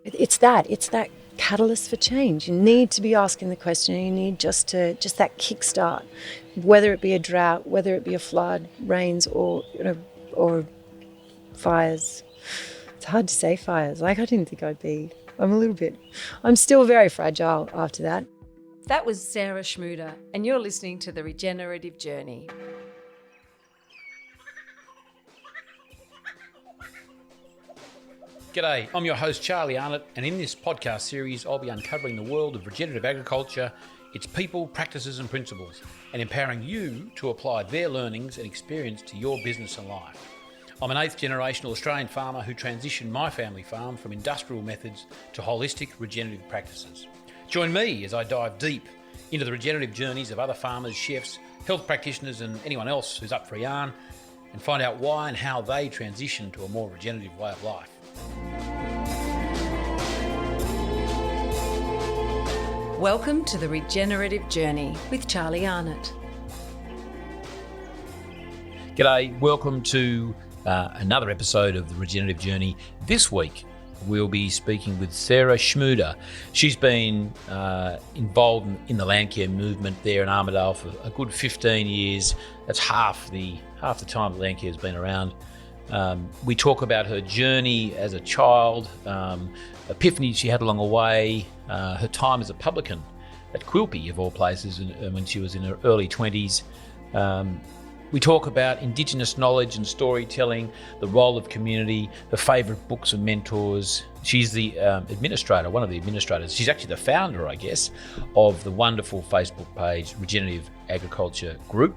It's that catalyst for change. You need to be asking the question, and you need just that kickstart, whether it be a drought, whether it be a flood, rains, or fires. It's hard to say fires. Like, I didn't think I'd be. I'm still very fragile after that. That was Sara Schmude, and you're listening to The Regenerative Journey. G'day, I'm your host Charlie Arnott, and in this podcast series I'll be uncovering the world of regenerative agriculture, its people, practices and principles, and empowering you to apply their learnings and experience to your business and life. I'm an 8th generational Australian farmer who transitioned my family farm from industrial methods to holistic regenerative practices. Join me as I dive deep into the regenerative journeys of other farmers, chefs, health practitioners and anyone else who's up for a yarn, and find out why and how they transition to a more regenerative way of life. Welcome to The Regenerative Journey with Charlie Arnott. G'day, welcome to another episode of The Regenerative Journey. This week we'll be speaking with Sara Schmude. She's been involved in the land care movement there in Armidale for a good 15 years. That's half the time land care has been around. We talk about her journey as a child, epiphany she had along the way, her time as a publican at Quilpie, of all places, when she was in her early 20s. We talk about Indigenous knowledge and storytelling, the role of community, her favourite books and mentors. She's the administrator, one of the administrators. She's actually the founder, I guess, of the wonderful Facebook page Regenerative Agriculture Group.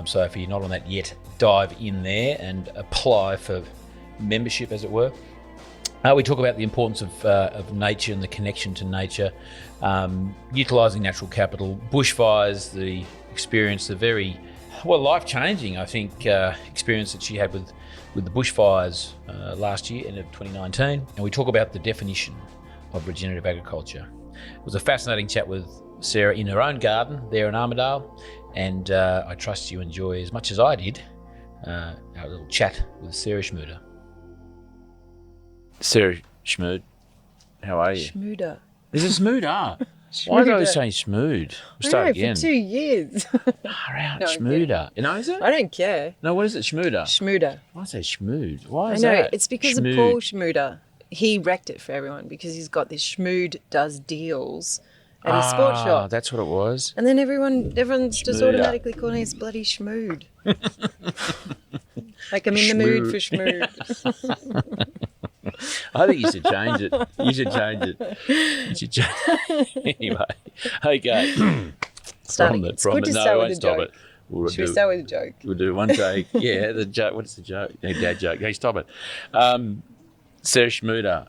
So if you're not on that yet, dive in there and apply for membership, as it were. We talk about the importance of nature and the connection to nature, utilising natural capital, bushfires, the experience, the very life-changing, I think, experience that she had with the bushfires last year, end of 2019. And we talk about the definition of regenerative agriculture. It was a fascinating chat with Sara in her own garden there in Armidale, and I trust you enjoy as much as I did our little chat with Sara Schmude. Sara Schmude, how are you? Schmude. Is it Schmude? Why do I say Schmude? We'll start again. For 2 years. Far out, Schmude. You know, is it? I don't care. No, what is it, Schmude? Schmude. Why say Schmude? Why is I know, that? it's because of Paul Schmude. He wrecked it for everyone because he's got this Schmude does deals at his sports shop. That's what it was. And then everyone's just automatically calling us bloody Schmude. Like, I'm in the mood for Schmude. I think you should change it. Anyway, okay. Starting. It's good to start with a joke. Should we start with a joke? We'll do one take. Yeah, the joke. What's the joke? Hey, dad joke. Hey, stop it. Sara Schmude,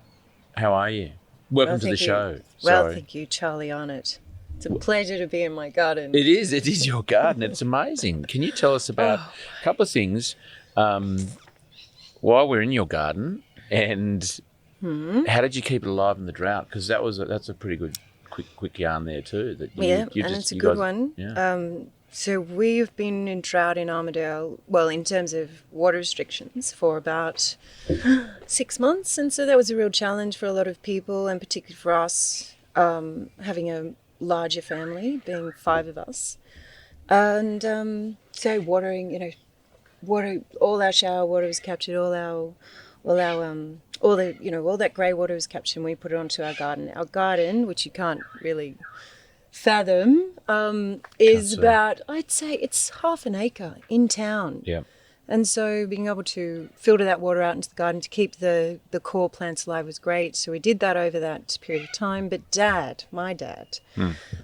how are you? Welcome to the show. Well, thank you, Charlie Arnott. It's a pleasure to be in my garden. It is your garden. It's amazing. Can you tell us about a couple of things while we're in your garden, and how did you keep it alive in the drought? Because that's a pretty good quick yarn there too. It's a good one. Yeah. So we've been in drought in Armidale, well, in terms of water restrictions, for about 6 months. And so that was a real challenge for a lot of people, and particularly for us, having a larger family, being 5 of us. And so watering, all our shower water was captured, all that grey water was captured, and we put it onto our garden. Our garden, which you can't really fathom, is about, I'd say it's half an acre in town. Yeah. And so being able to filter that water out into the garden to keep the core plants alive was great. So we did that over that period of time. But my dad,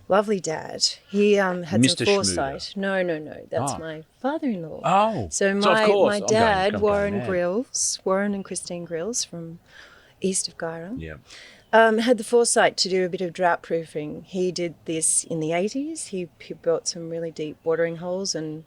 lovely dad, he had Mr. some foresight. Schmude. No, that's my father-in-law. Oh, so my dad, Warren and Christine Grills from east of Guyra, had the foresight to do a bit of drought proofing. He did this in the 80s. He built some really deep watering holes, and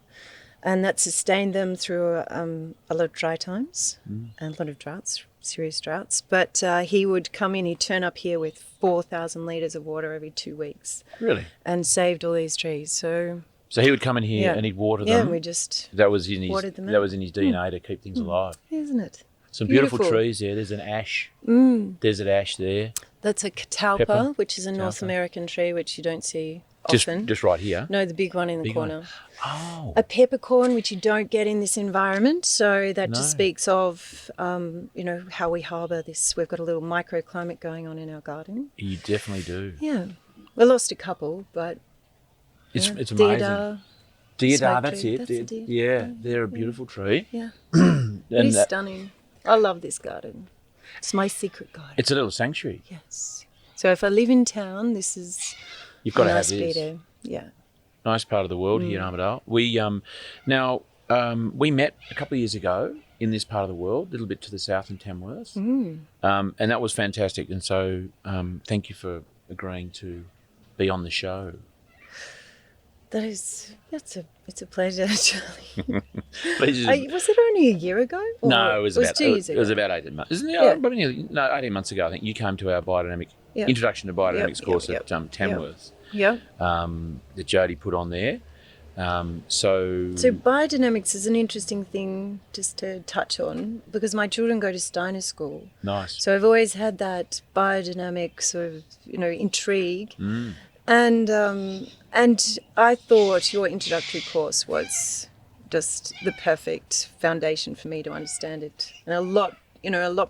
that sustained them through a lot of dry times and a lot of droughts, serious droughts. But he would come in, he'd turn up here with 4,000 litres of water every 2 weeks. Really? And saved all these trees. So he would come in here and he'd water them? Yeah, we just watered them that was in his DNA to keep things alive. Isn't it? Some beautiful trees there. There's an ash, desert ash there. That's a catalpa, which is a North American tree, which you don't see often. Just right here? No, the big one in the corner. One. Oh. A peppercorn, which you don't get in this environment. So that just speaks of, how we harbour this. We've got a little microclimate going on in our garden. You definitely do. Yeah. We lost a couple, but... It's amazing. Deodar, that's it. Yeah, they're a beautiful tree. Yeah. It's stunning. I love this garden. It's my secret garden. It's a little sanctuary. Yes. So if I live in town, this is You've got to nice have this. There. Yeah. Nice part of the world here in Armidale. We we met a couple of years ago in this part of the world, a little bit to the south in Tamworth, and that was fantastic. And so, thank you for agreeing to be on the show. It's a pleasure, Charlie. Pleasure. Was it only a year ago? No, it was about 2 years ago. It was about 18 months. Isn't it? Yeah. Probably 18 months ago, I think you came to our Biodynamic Introduction to Biodynamics course at Tamworth. Yeah. That Jodie put on there. So biodynamics is an interesting thing just to touch on because my children go to Steiner School. Nice. So I've always had that biodynamic sort of, intrigue. And I thought your introductory course was just the perfect foundation for me to understand it, and a lot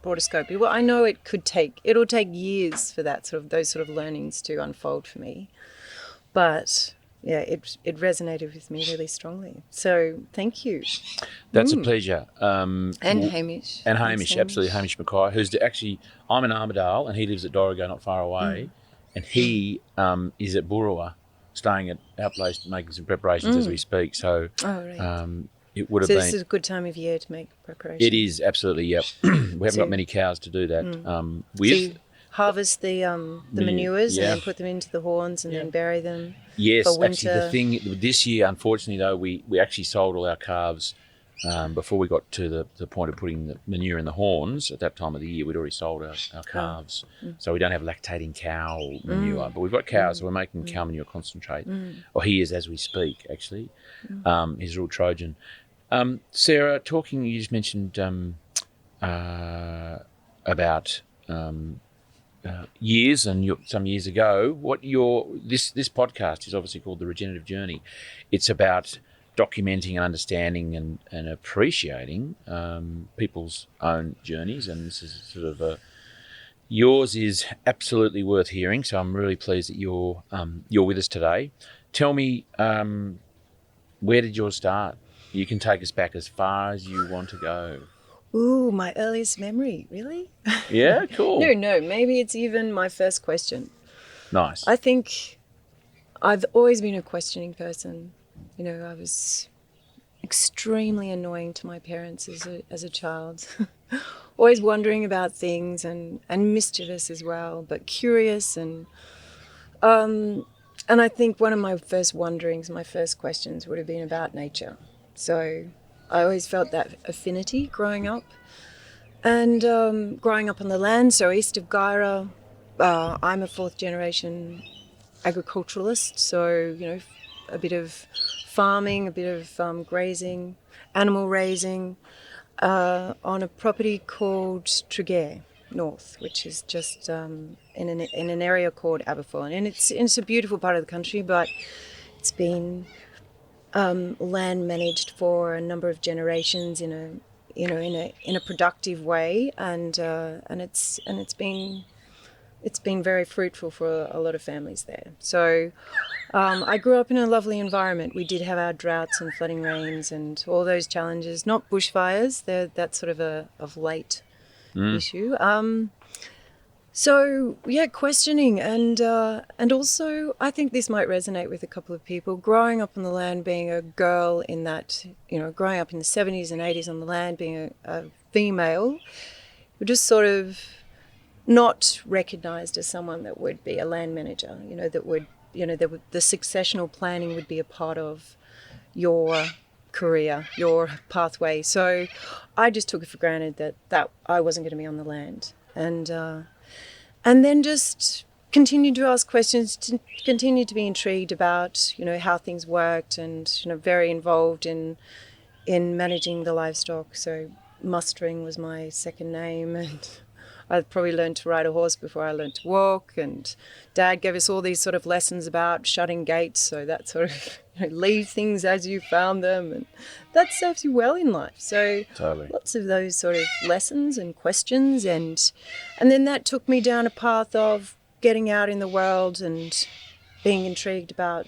broader scope. Well, I know it'll take years for those sort of learnings to unfold for me, but yeah, it resonated with me really strongly. So thank you. That's a pleasure. And Hamish. And Hamish, absolutely, Hamish Mackay, who's actually, I'm in Armidale and he lives at Dorrigo, not far away. And he is at Burrawa, staying at our place, making some preparations as we speak. So it would have been... So this is a good time of year to make preparations? It is, absolutely, yep. We haven't got many cows to do that with. So you harvest the manures and then put them into the horns and then bury them for winter? Actually, the thing, this year, unfortunately, though, we actually sold all our calves before we got to the point of putting the manure in the horns. At that time of the year, we'd already sold our calves. So we don't have lactating cow manure. But we've got cows, so we're making cow manure concentrate. Or he is as we speak, actually. He's a real Trojan. Sarah, you just mentioned about years and some years ago. This podcast is obviously called The Regenerative Journey. It's about documenting and understanding and appreciating people's own journeys, and this is sort of yours is absolutely worth hearing. So I'm really pleased that you're with us today. Tell me, where did yours start? You can take us back as far as you want to go. Ooh, my earliest memory, really? Yeah, cool. No, maybe it's even my first question. Nice. I think I've always been a questioning person. I was extremely annoying to my parents as a child. Always wondering about things and mischievous as well, but curious and I think one of my first wonderings, my first questions would have been about nature. So I always felt that affinity growing up. And growing up on the land, so east of Guyra, I'm a fourth generation agriculturalist, so, a bit of farming, a bit of grazing, animal raising, on a property called Tregear North, which is just in an area called Aberfoyle. And it's a beautiful part of the country, but it's been land managed for a number of generations in a productive way, and it's been very fruitful for a lot of families there. So I grew up in a lovely environment. We did have our droughts and flooding rains and all those challenges, not bushfires. That's sort of late issue. So yeah, questioning and also I think this might resonate with a couple of people. Growing up on the land, being a girl in that, growing up in the 70s and 80s on the land, being a female, we're just sort of not recognised as someone that would be a land manager. The successional planning would be a part of your career, your pathway. So I just took it for granted that I wasn't going to be on the land, and then just continued to ask questions, to continue to be intrigued about how things worked, and very involved in managing the livestock. So mustering was my second name, and I probably learned to ride a horse before I learned to walk. And Dad gave us all these sort of lessons about shutting gates, so that sort of leave things as you found them, and that serves you well in life. So totally. Lots of those sort of lessons and questions, and then that took me down a path of getting out in the world and being intrigued about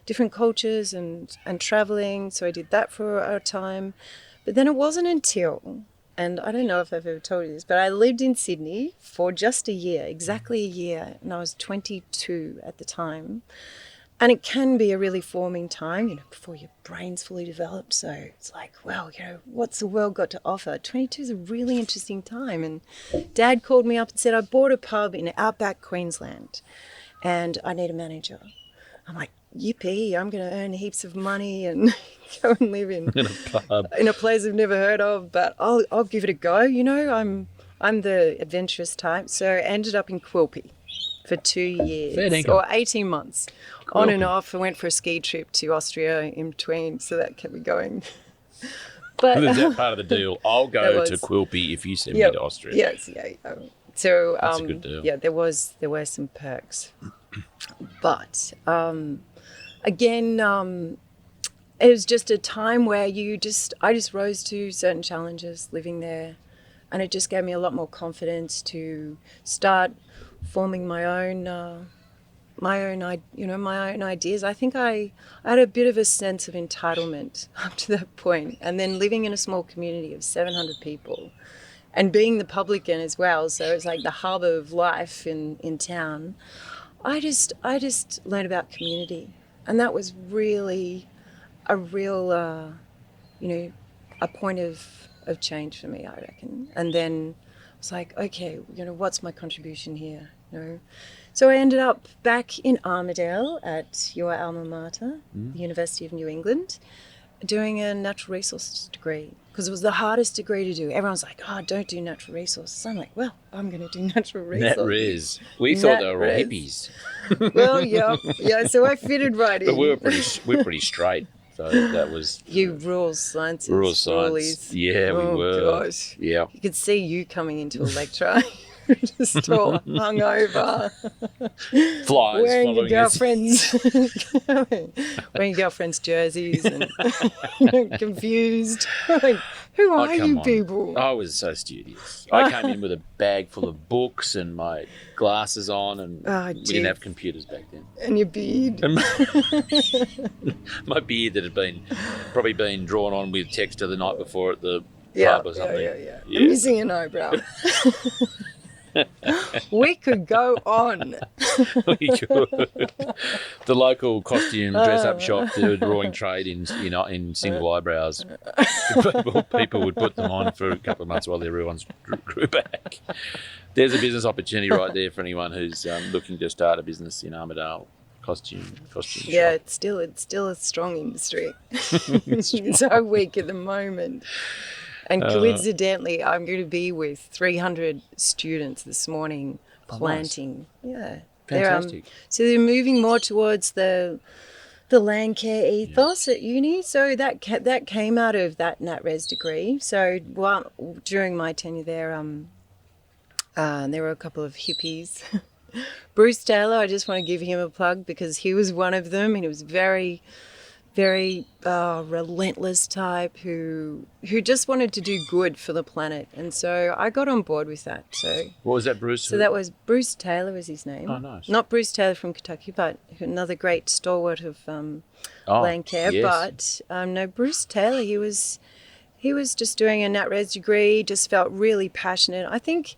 different cultures and traveling. So I did that for a time. But then it wasn't until, and I don't know if I've ever told you this, but I lived in Sydney for just a year, exactly a year, and I was 22 at the time. And it can be a really forming time, before your brain's fully developed. So it's like, well, what's the world got to offer? 22 is a really interesting time. And Dad called me up and said, I bought a pub in outback Queensland and I need a manager. I'm like, yippee, I'm going to earn heaps of money and go and live in a pub in a place I've never heard of, but I'll give it a go. I'm the adventurous type. So I ended up in Quilpie for 2 years or 18 months. Quilpie. On and off. I went for a ski trip to Austria in between, so that kept me going. But is that part of the deal? I'll go to Quilpie if you send me to Austria. Yes, So that's a good deal. Yeah, there were some perks, but again, it was just a time where I just rose to certain challenges living there, and it just gave me a lot more confidence to start forming my own ideas. I think I had a bit of a sense of entitlement up to that point, and then living in a small community of 700 people. And being the publican as well, so it's like the harbour of life in town. I just learned about community, and that was really a real, a point of change for me, I reckon. And then I was like, okay, what's my contribution here? So I ended up back in Armidale at your alma mater, the University of New England, doing a natural resources degree, because it was the hardest degree to do. Everyone's like, oh, don't do natural resources. I'm like, well, I'm going to do natural resources. Nat res. We thought they were all hippies. Well, yeah. So I fitted right in. But we're pretty straight. So that was you rules sciences. Rules science. Yeah, we were. Gosh. Yeah. You could see you coming into a lecture. Just all hungover, flies wearing your girlfriend's jerseys, and confused. Like, who are you people? I was so studious. I came in with a bag full of books and my glasses on, and we didn't have computers back then. And your beard. And my beard that had probably been drawn on with texture the night before at the pub or something. Yeah. I'm missing an eyebrow. We could go on. We could. The local costume dress-up shop did a drawing trade in single eyebrows. People would put them on for a couple of months while everyone's grew back. There's a business opportunity right there for anyone who's looking to start a business in Armidale. Costume yeah, shop. It's still a strong industry. It's so weak at the moment. And coincidentally, I'm going to be with 300 students this morning planting. Nice. Yeah. Fantastic. So they're moving more towards the land care ethos at uni. So that came out of that NatRes degree. So during my tenure there were a couple of hippies. Bruce Taylor, I just want to give him a plug because he was one of them, and he was very, very relentless type who just wanted to do good for the planet. And so I got on board with that. So what was that, Bruce? So that was Bruce Taylor was his name. Oh, nice. Not Bruce Taylor from Kentucky, but another great stalwart of land care. Yes. But no, Bruce Taylor, he was just doing a NatRes degree, just felt really passionate. I think,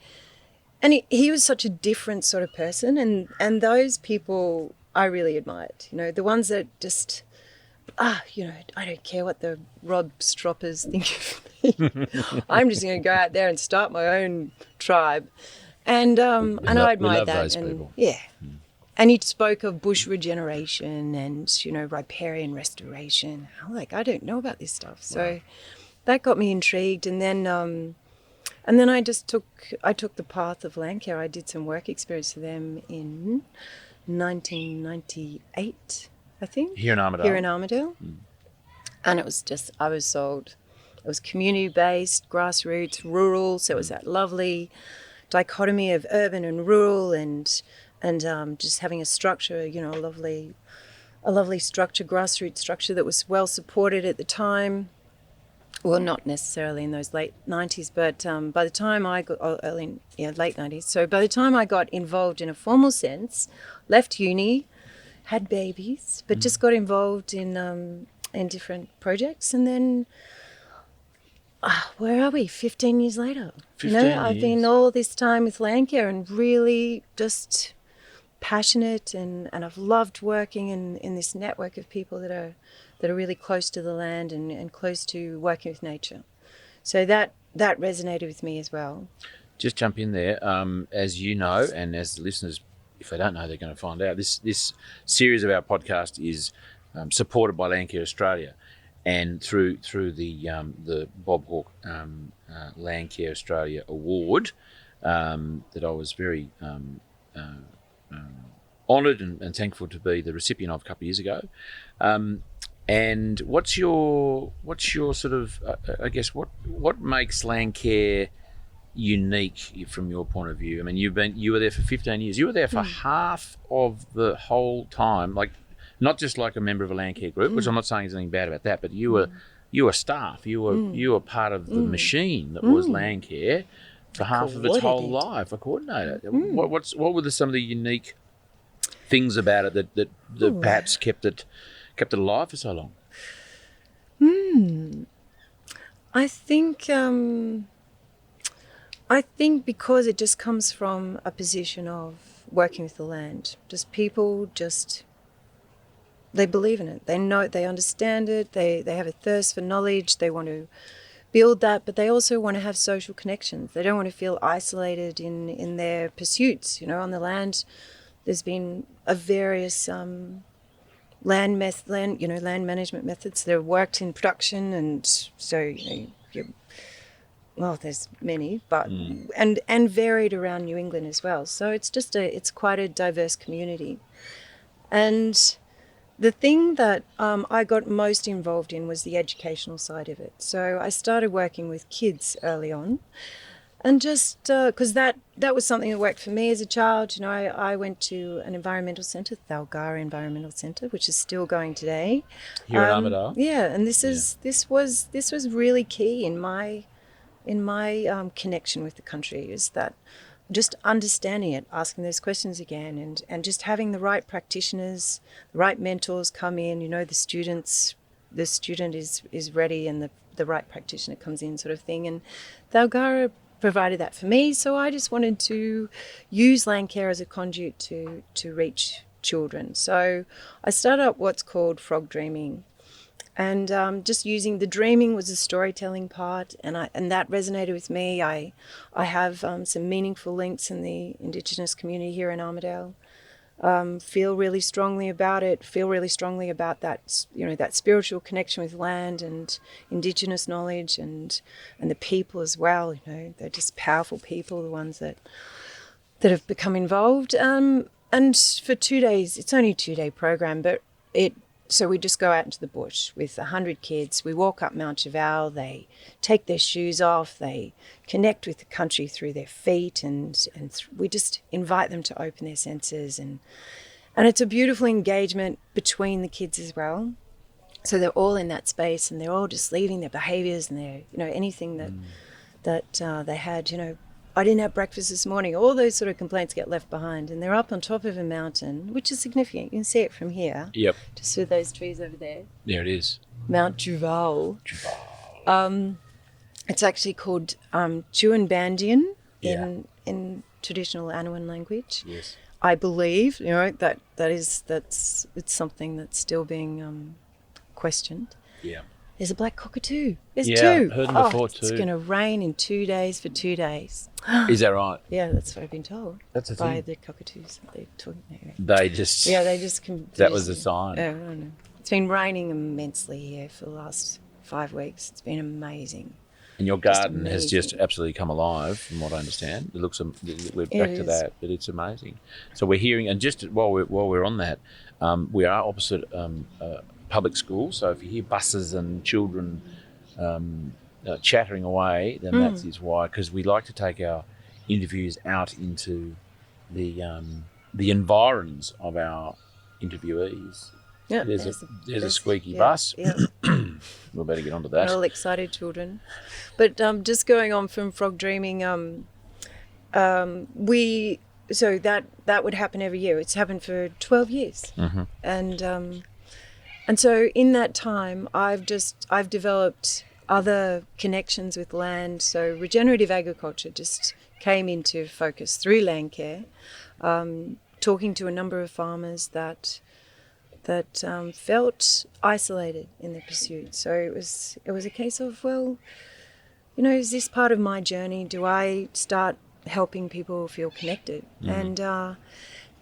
and he was such a different sort of person, and those people I really admired. The ones that just, I don't care what the Rob Stroppers think of me. I'm just going to go out there and start my own tribe. And I admired that. Those people. Yeah. And he spoke of bush regeneration and, riparian restoration. I'm like, I don't know about this stuff. So that got me intrigued. And then I took the path of land care. I did some work experience for them in 1998, I think. Here in Armidale. And it was just, I was sold. It was community-based, grassroots, rural, so it was that lovely dichotomy of urban and rural, and just having a structure, a lovely structure, grassroots structure that was well supported at the time. Well, not necessarily in those late 90s, but by the time I got, late 90s. So by the time I got involved in a formal sense, left uni, had babies, but just got involved in different projects, and then where are we? 15 years later. 15 years. I've been all this time with Landcare and really just passionate, and I've loved working in this network of people that are really close to the land and close to working with nature. So that resonated with me as well. Just jump in there. As you know, and as the listeners, if they don't know, they're going to find out, this series of our podcast is supported by Landcare Australia, and through the Bob Hawke Landcare Australia Award that I was very honoured and thankful to be the recipient of a couple of years ago. And what's your sort of I guess what makes Landcare unique from your point of view? I mean, you were there for 15 years. You were there for half of the whole time, like not just like a member of a Landcare group, which I'm not saying there's anything bad about that, but you were staff. You were part of the machine that was Landcare for half of its whole life. A coordinator. What were some of the unique things about it that perhaps kept it alive for so long? I think because it just comes from a position of working with the land. Just people they believe in it. They know it, they understand it, they have a thirst for knowledge, they want to build that, but they also want to have social connections. They don't want to feel isolated in their pursuits. On the land, there's been a various land management methods that have worked in production, and so there's many, but and varied around New England as well. So it's quite a diverse community. And the thing that I got most involved in was the educational side of it. So I started working with kids early on, and just because that was something that worked for me as a child. I went to an environmental centre, Thalgara Environmental Centre, which is still going today. Here in Armidale. Yeah, and this was really key in my connection with the country, is that just understanding it, asking those questions again, and just having the right practitioners, the right mentors come in. The student is ready, and the right practitioner comes in, sort of thing. And Thalgara provided that for me, so I just wanted to use Landcare as a conduit to reach children. So I started up what's called frog dreaming, and just using the dreaming was the storytelling part, and that resonated with me. I have some meaningful links in the Indigenous community here in Armidale. Feel really strongly about it. Feel really strongly about that, that spiritual connection with land and Indigenous knowledge, and the people as well. They're just powerful people, the ones that have become involved. And for 2 days, it's only a 2-day program, but so we just go out into the bush with 100 kids. We walk up Mount Cheval. They take their shoes off. They connect with the country through their feet, and we just invite them to open their senses. And it's a beautiful engagement between the kids as well. So they're all in that space, and they're all just leaving their behaviours and their, anything that they had, I didn't have breakfast this morning. All those sort of complaints get left behind, and they're up on top of a mountain, which is significant. You can see it from here. Yep. Just through those trees over there. There it is. Mount Drought. It's actually called Chuanbandian in traditional Anawan language. Yes. I believe, that's something that's still being questioned. Yeah. There's a black cockatoo. There's two. I've heard them before too. It's going to rain in 2 days for 2 days. Is that right? Yeah, that's what I've been told. That's the by thing. the cockatoos that they're talking about. They just... Yeah, they just... That was a sign. I don't know. It's been raining immensely here for the last 5 weeks. It's been amazing. And your garden has just absolutely come alive, from what I understand. It looks... We're back to that, but it's amazing. So we're hearing... And just while we're on that, we are opposite... public school, so if you hear buses and children chattering away, then that is why, because we like to take our interviews out into the environs of our interviewees. Yeah, There's a squeaky bus. Yeah. We better get onto that. All excited children. But just going on from frog dreaming, that would happen every year. It's happened for 12 years. Mm-hmm. And so in that time, I've developed other connections with land. So regenerative agriculture just came into focus through land care, talking to a number of farmers that felt isolated in their pursuit. So it was a case of, well, is this part of my journey? Do I start helping people feel connected? And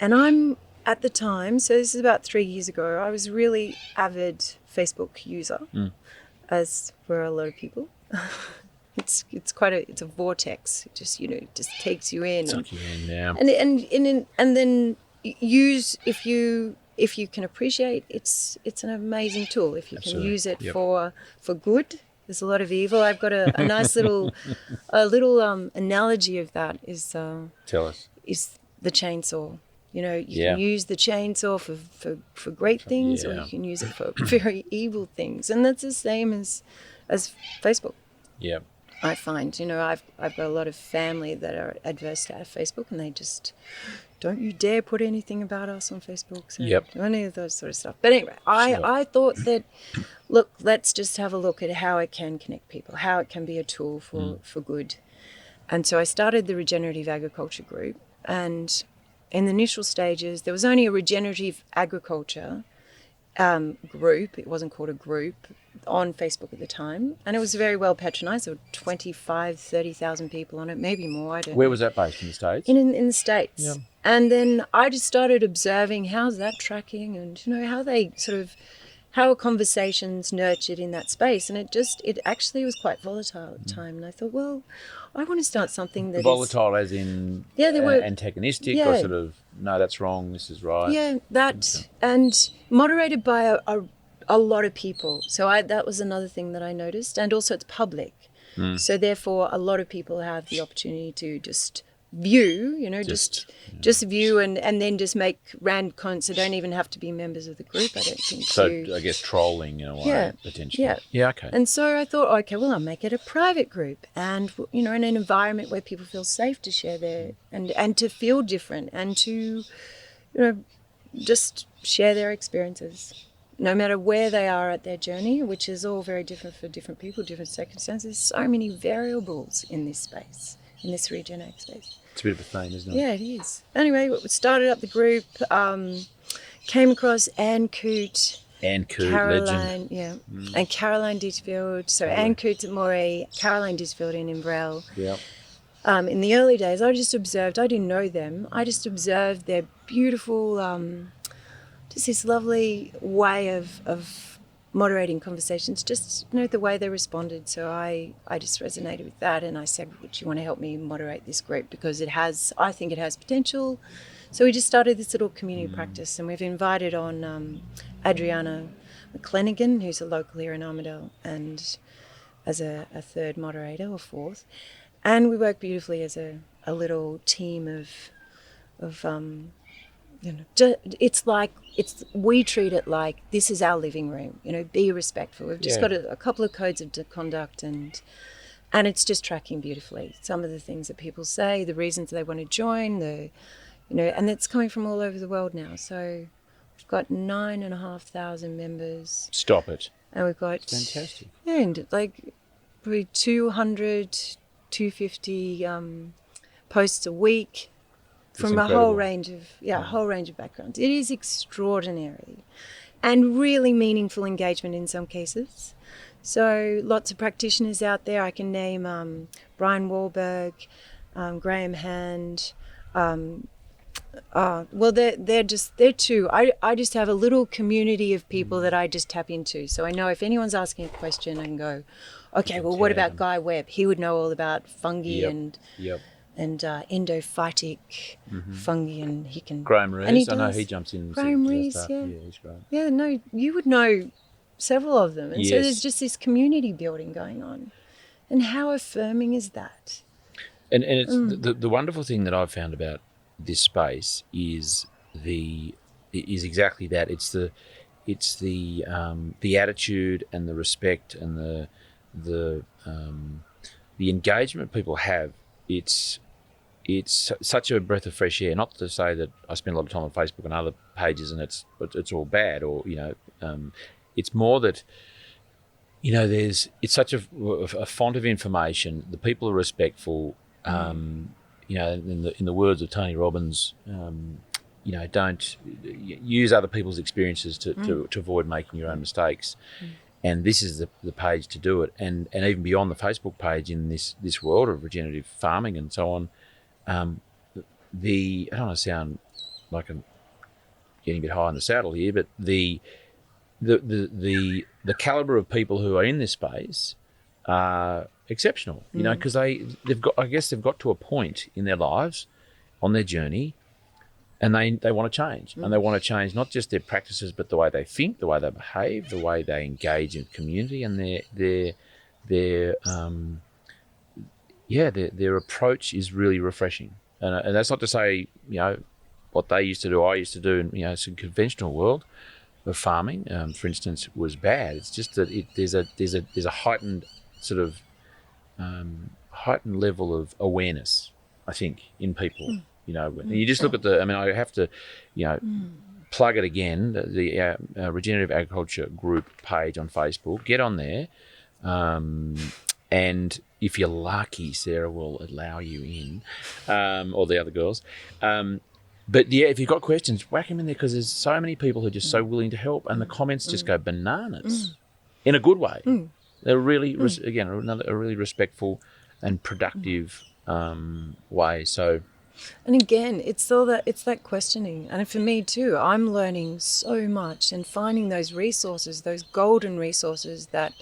I'm at the time, so this is about 3 years ago, I was really avid Facebook user, as were a lot of people. It's a vortex. It just just takes you in. Suck you in, yeah. And then use if you can appreciate, it's an amazing tool. If you can use it for good. There's a lot of evil. I've got a nice little analogy of that is Tell us. Is the chainsaw. You can use the chainsaw for great things, or you can use it for very evil things, and that's the same as Facebook. Yeah. I find, I've got a lot of family that are adverse to our Facebook, and they just don't you dare put anything about us on Facebook. So any of those sort of stuff. But anyway, I thought that, look, let's just have a look at how it can connect people, how it can be a tool for good. And so I started the Regenerative Agriculture group, and in the initial stages, there was only a regenerative agriculture group. It wasn't called a group on Facebook at the time, and it was very well patronized. There were 30,000 people on it, maybe more. I don't know. Where was that based? In the States? In the States. Yeah. And then I just started observing how's that tracking, and how they how are conversations nurtured in that space. And it actually was quite volatile at the time. And I thought, well, I want to start something that volatile as in they were antagonistic, or sort of, no, that's wrong, this is right. Yeah, that, and moderated by a lot of people. So that was another thing that I noticed. And also it's public. So therefore a lot of people have the opportunity to just view, just view and then just make random comments. So don't even have to be members of the group, I don't think. So I guess trolling in a way, potentially. Yeah, okay. And so I thought, okay, well, I'll make it a private group, and in an environment where people feel safe to share their and to feel different, and to just share their experiences, no matter where they are at their journey, which is all very different for different people, different circumstances. So many variables in this space, in this regenerative space. It's a bit of a theme, isn't it? Yeah, it is. Anyway, we started up the group, came across Anne Coote, Caroline, legend. And Caroline Ditchfield. So Anne Coote at Moree, Caroline Ditchfield in Inverell. Yeah. In the early days, I just observed, I didn't know them, I just observed their beautiful, just this lovely way of moderating conversations, just the way they responded. So I just resonated with that, and I said, would you want to help me moderate this group, because I think it has potential. So we just started this little community practice, and we've invited on Adriana McClenaghan, who's a local here in Armidale, and as a third moderator or fourth. And we work beautifully as a little team of we treat it like this is our living room. Be respectful. We've just got a couple of codes of conduct, and it's just tracking beautifully some of the things that people say, the reasons they want to join, and it's coming from all over the world now. So we've got 9,500 members. Stop it. And we've got fantastic. And probably 250 posts a week. From a whole range of backgrounds. It is extraordinary, and really meaningful engagement in some cases. So lots of practitioners out there. I can name Brian Wahlberg, Graham Hand. They're two. I just have a little community of people that I just tap into. So I know if anyone's asking a question, I can go, okay, well, what about Guy Webb? He would know all about fungi and endophytic fungi, and he can... Graham Rees, I know he jumps in. Graham Rees, yeah, he's great. Yeah, no, you would know several of them. And so there's just this community building going on. And how affirming is that? And it's the wonderful thing that I've found about this space is exactly that. It's the attitude and the respect and the engagement people have. It's such a breath of fresh air. Not to say that I spend a lot of time on Facebook and other pages and it's all bad, or it's more that it's such a font of information. The people are respectful. In the words of Tony Robbins, don't use other people's experiences to avoid making your own mistakes. And this is the page to do it. And even beyond the Facebook page, in this world of regenerative farming and so on, I don't want to sound like I'm getting a bit high on the saddle here, but the calibre of people who are in this space are exceptional, because they've got to a point in their lives on their journey, and they want to change, and they want to change not just their practices, but the way they think, the way they behave, the way they engage in community, and their approach is really refreshing. And that's not to say what they used to do, I used to do, in some conventional world of farming, for instance, was bad. It's just that there's a heightened sort of heightened level of awareness, I think, in people. When you just look at I have to, plug it again. The Regenerative Agriculture Group page on Facebook. Get on there, and if you're lucky, Sarah will allow you in, or the other girls. But yeah, if you've got questions, whack them in there, because there's so many people who are just so willing to help, and the comments just go bananas in a good way. They're really, again, a really respectful and productive way. So, and again, it's that questioning, and for me too, I'm learning so much and finding those resources, those golden resources that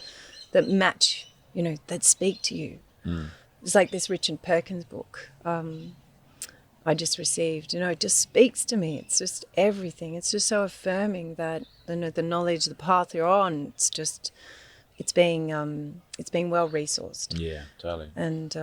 match, that speak to you. It's like this Richard Perkins book. I just received, it just speaks to me. It's just everything. It's just so affirming that the knowledge, the path you're on, it's being well resourced. Yeah, totally. And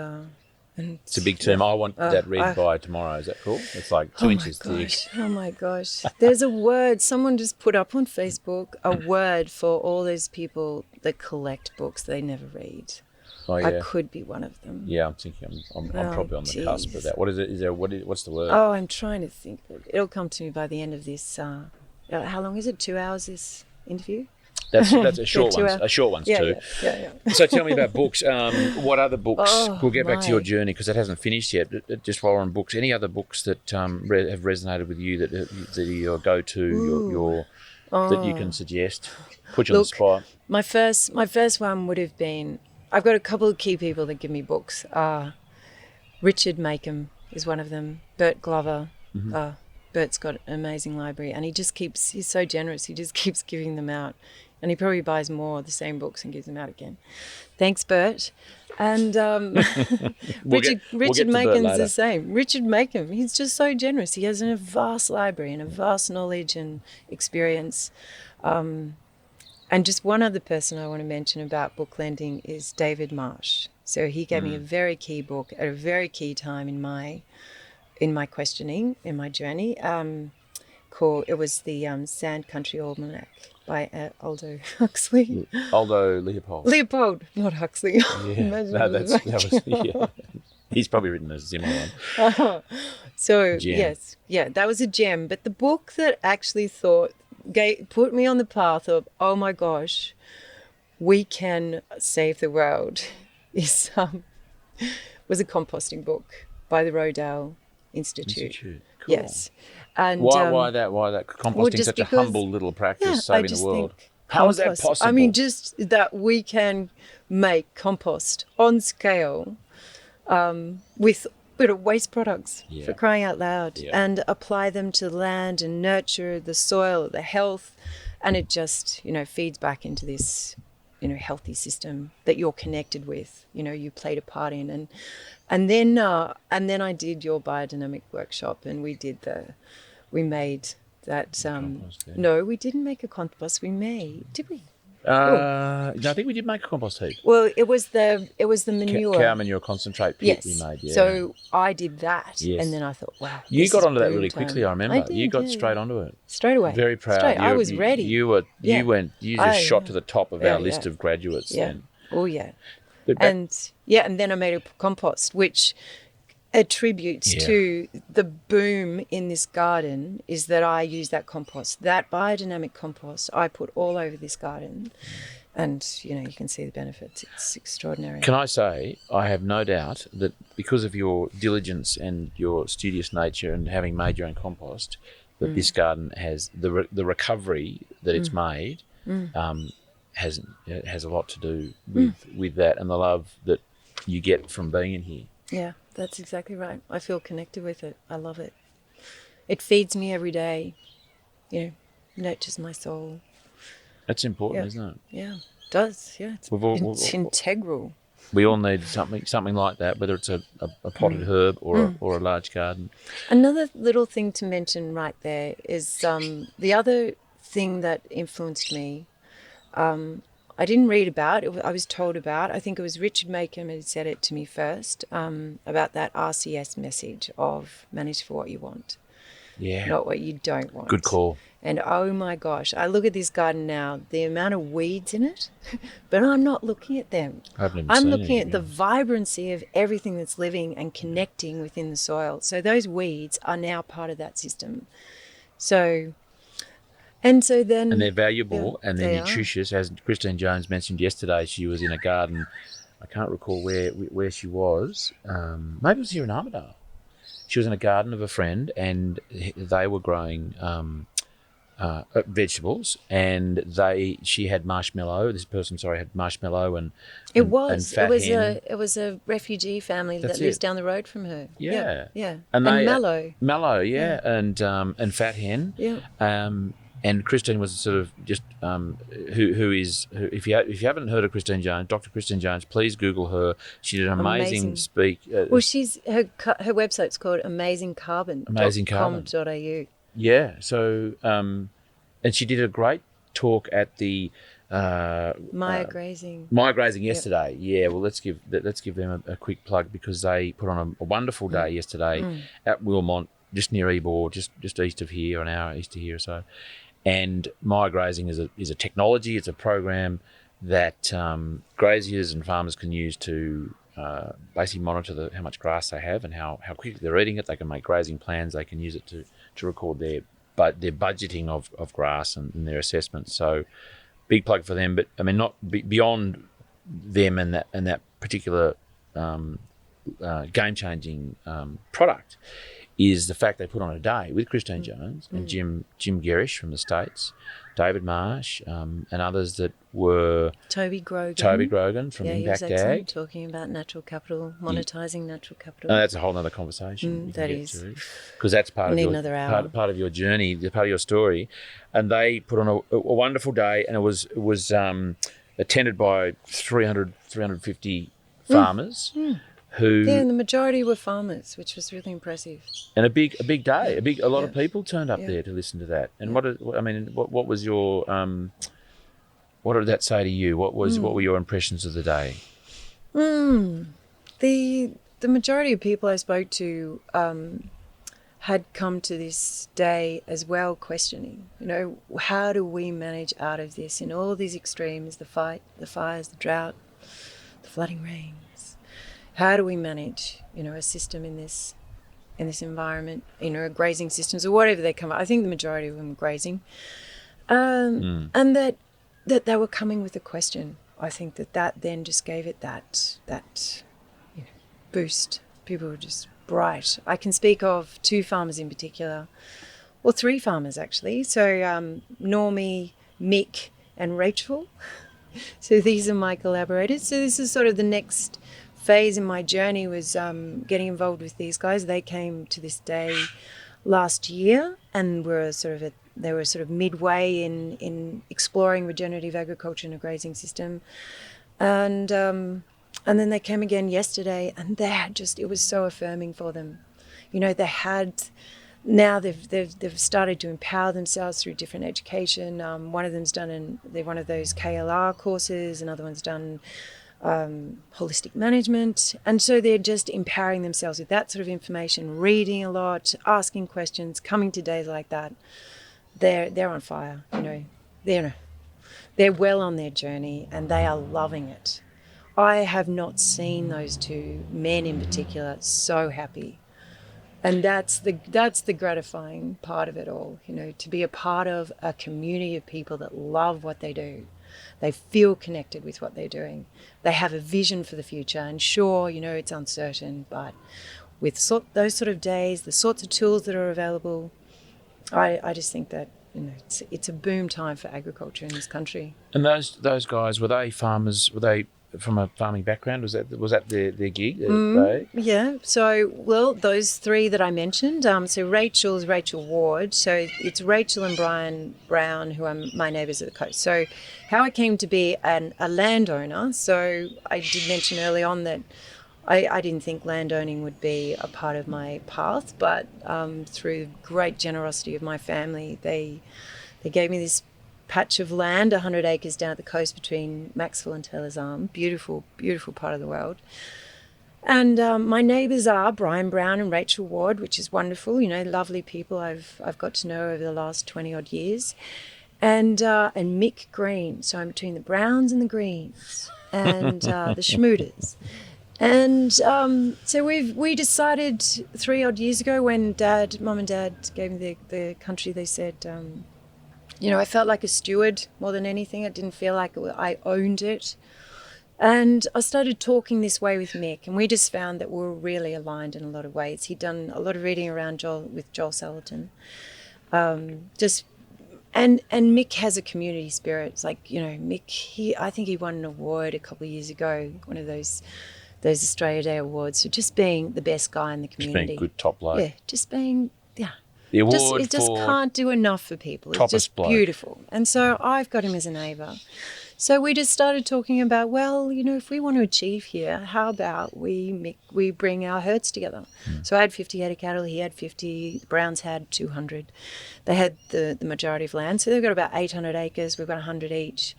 it's a big term. I want that read by tomorrow. Is that cool? It's like 2 inches thick. Oh my gosh. There's a word, someone just put up on Facebook, a word for all those people that collect books they never read. Oh, yeah. I could be one of them. Yeah, I'm thinking I'm probably on the cusp of that. What is it? What's the word? Oh, I'm trying to think. It'll come to me by the end of this. How long is it? 2 hours, this interview? That's a short one. A short one's too. Yeah. So tell me about books. What other books? We'll get back to your journey, because that hasn't finished yet. Just while we're on books, any other books that have resonated with you that are your go-to, that you can suggest? Put you on the spot. My first one would have been. I've got a couple of key people that give me books. Richard Makem is one of them. Bert Glover. Bert's got an amazing library, and he's so generous. He just keeps giving them out. And he probably buys more of the same books and gives them out again. Thanks, Bert. And Richard Makem's the same. Richard Makem, he's just so generous. He has a vast library and a vast knowledge and experience. And just one other person I want to mention about book lending is David Marsh. So he gave me a very key book at a very key time in my questioning, in my journey. It was the Sand Country Almanac by Aldo Huxley. Aldo Leopold. Leopold, not Huxley. Yeah, he's probably written a similar one. So gem. Yes, that was a gem. But the book that actually put me on the path of, oh my gosh, we can save the world, was a composting book by the Rodale Institute. Cool. Yes. And why that? Composting such a humble little practice, saving the world. How is that possible? I mean, just that we can make compost on scale with waste products, for crying out loud, and apply them to the land and nurture the soil, the health, and it just, feeds back into this, healthy system that you're connected with, you played a part in. And then I did your biodynamic workshop, and we made that. No, we didn't make a compost. Did we? No, I think we did make a compost heap. Well, it was the manure. Cow manure concentrate pit we made, yeah. So I did that, Yes. and then I thought, wow. You got onto that boom really time. quickly, I remember. I did, you got straight onto it. Straight away. Very proud. Straight. I was ready. You just shot to the top of our list of graduates. Yeah. Then. Oh, yeah. And then I made a compost, which attributes to the boom in this garden is that I use that compost. That biodynamic compost I put all over this garden. And, you can see the benefits. It's extraordinary. Can I say, I have no doubt that because of your diligence and your studious nature and having made your own compost, that this garden has the recovery that it's made has a lot to do with that and the love that you get from being in here. Yeah, that's exactly right. I feel connected with it. I love it. It feeds me every day, nurtures my soul. That's important, isn't it? Yeah, it does. Yeah, it's integral. We all need something like that, whether it's a potted herb or a large garden. Another little thing to mention right there is the other thing that influenced me. I didn't read about it. I was told about. I think it was Richard Makem who said it to me first about that RCS message of manage for what you want, not what you don't want. Good call. And oh my gosh, I look at this garden now, the amount of weeds in it, but I'm not looking at them. I'm looking at the vibrancy of everything that's living and connecting within the soil. So those weeds are now part of that system. And they're valuable and they're nutritious. As Christine Jones mentioned yesterday, she was in a garden. I can't recall where she was. Maybe it was here in Armidale. She was in a garden of a friend, and they were growing vegetables. And she had marshmallow. This person, had marshmallow and fat hen. It was a refugee family that lives down the road from her. Yeah. And mallow. Mallow, and fat hen. Yeah. And Christine was sort of just if you haven't heard of Christine Jones, Dr. Christine Jones, please Google her. She did an amazing speak. Well, her website's called amazingcarbon.com.au. Yeah. So and she did a great talk at the Maya Grazing yesterday. Yeah. Well, let's give them a quick plug because they put on a wonderful day yesterday at Wilmont, just near Ebor, just east of here, an hour east of here or so. And Maya Grazing is a technology. It's a program that graziers and farmers can use to basically monitor how much grass they have and how quickly they're eating it. They can make grazing plans. They can use it to record their budgeting of grass and their assessments. So big plug for them. But I mean, not beyond them and that particular game-changing product is the fact they put on a day with Christine Jones and Jim Gerish from the States, David Marsh, and others that were... Toby Grogan from Impact Ag. Talking about natural capital, monetizing natural capital. No, that's a whole other conversation. That is. Because that's part of your journey, part of your story. And they put on a wonderful day, and it was attended by 350 farmers. And the majority were farmers, which was really impressive. And a big day, a lot of people turned up there to listen to that. And what was your what did that say to you? What were your impressions of the day? The majority of people I spoke to had come to this day as well questioning, how do we manage out of this in all these extremes, the fires, the drought, the flooding rains. How do we manage, a system in this environment, grazing systems or whatever they come up? I think the majority of them were grazing, and that they were coming with a question. I think that then just gave it that boost. People were just bright. I can speak of 2 farmers in particular, or 3 farmers actually. So Normie, Mick, and Rachel. So these are my collaborators. So this is sort of the next phase in my journey was getting involved with these guys. They came to this day last year and they were sort of midway in exploring regenerative agriculture in a grazing system. And then they came again yesterday, and it was so affirming for them. They had now they've started to empower themselves through different education. One of them's done one of those KLR courses. Another one's done holistic management, and so they're just empowering themselves with that sort of information, reading a lot, asking questions, coming to days like that. They're on fire. They're well on their journey, and they are loving it. I have not seen those two men in particular so happy. And that's the gratifying part of it all, to be a part of a community of people that love what they do. They feel connected with what they're doing. They have a vision for the future. And sure, it's uncertain, but with those sort of days, the sorts of tools that are available, I just think that it's a boom time for agriculture in this country. And those guys, were they farmers? Were they from a farming background? Was that their gig? Yeah. So, those three that I mentioned. So Rachel's Rachel Ward. So it's Rachel and Brian Brown, who are my neighbours at the coast. So how I came to be a landowner. So I did mention early on that I didn't think landowning would be a part of my path, but through great generosity of my family, they gave me this patch of land, 100 acres down at the coast between Maxwell and Taylor's Arm. Beautiful, beautiful part of the world. And my neighbours are Brian Brown and Rachel Ward, which is wonderful. Lovely people I've got to know over the last 20 odd years. And Mick Green. So I'm between the Browns and the Greens and the Schmuders. And so we decided 3 odd years ago when Mum and Dad gave me the country, they said, I felt like a steward more than anything. I didn't feel like I owned it. And I started talking this way with Mick, and we just found that we were really aligned in a lot of ways. He'd done a lot of reading around with Joel Salatin. And Mick has a community spirit. It's like, Mick, I think he won an award a couple of years ago, one of those Australia Day awards for just being the best guy in the community. Just being good top bloke. Yeah, just being, The award it just can't do enough for people. It's just beautiful. And so I've got him as a neighbour. So we just started talking about, if we want to achieve here, how about we bring our herds together? So I had 50 head of cattle, he had 50, the Browns had 200. They had the majority of land, so they've got about 800 acres, we've got 100 each.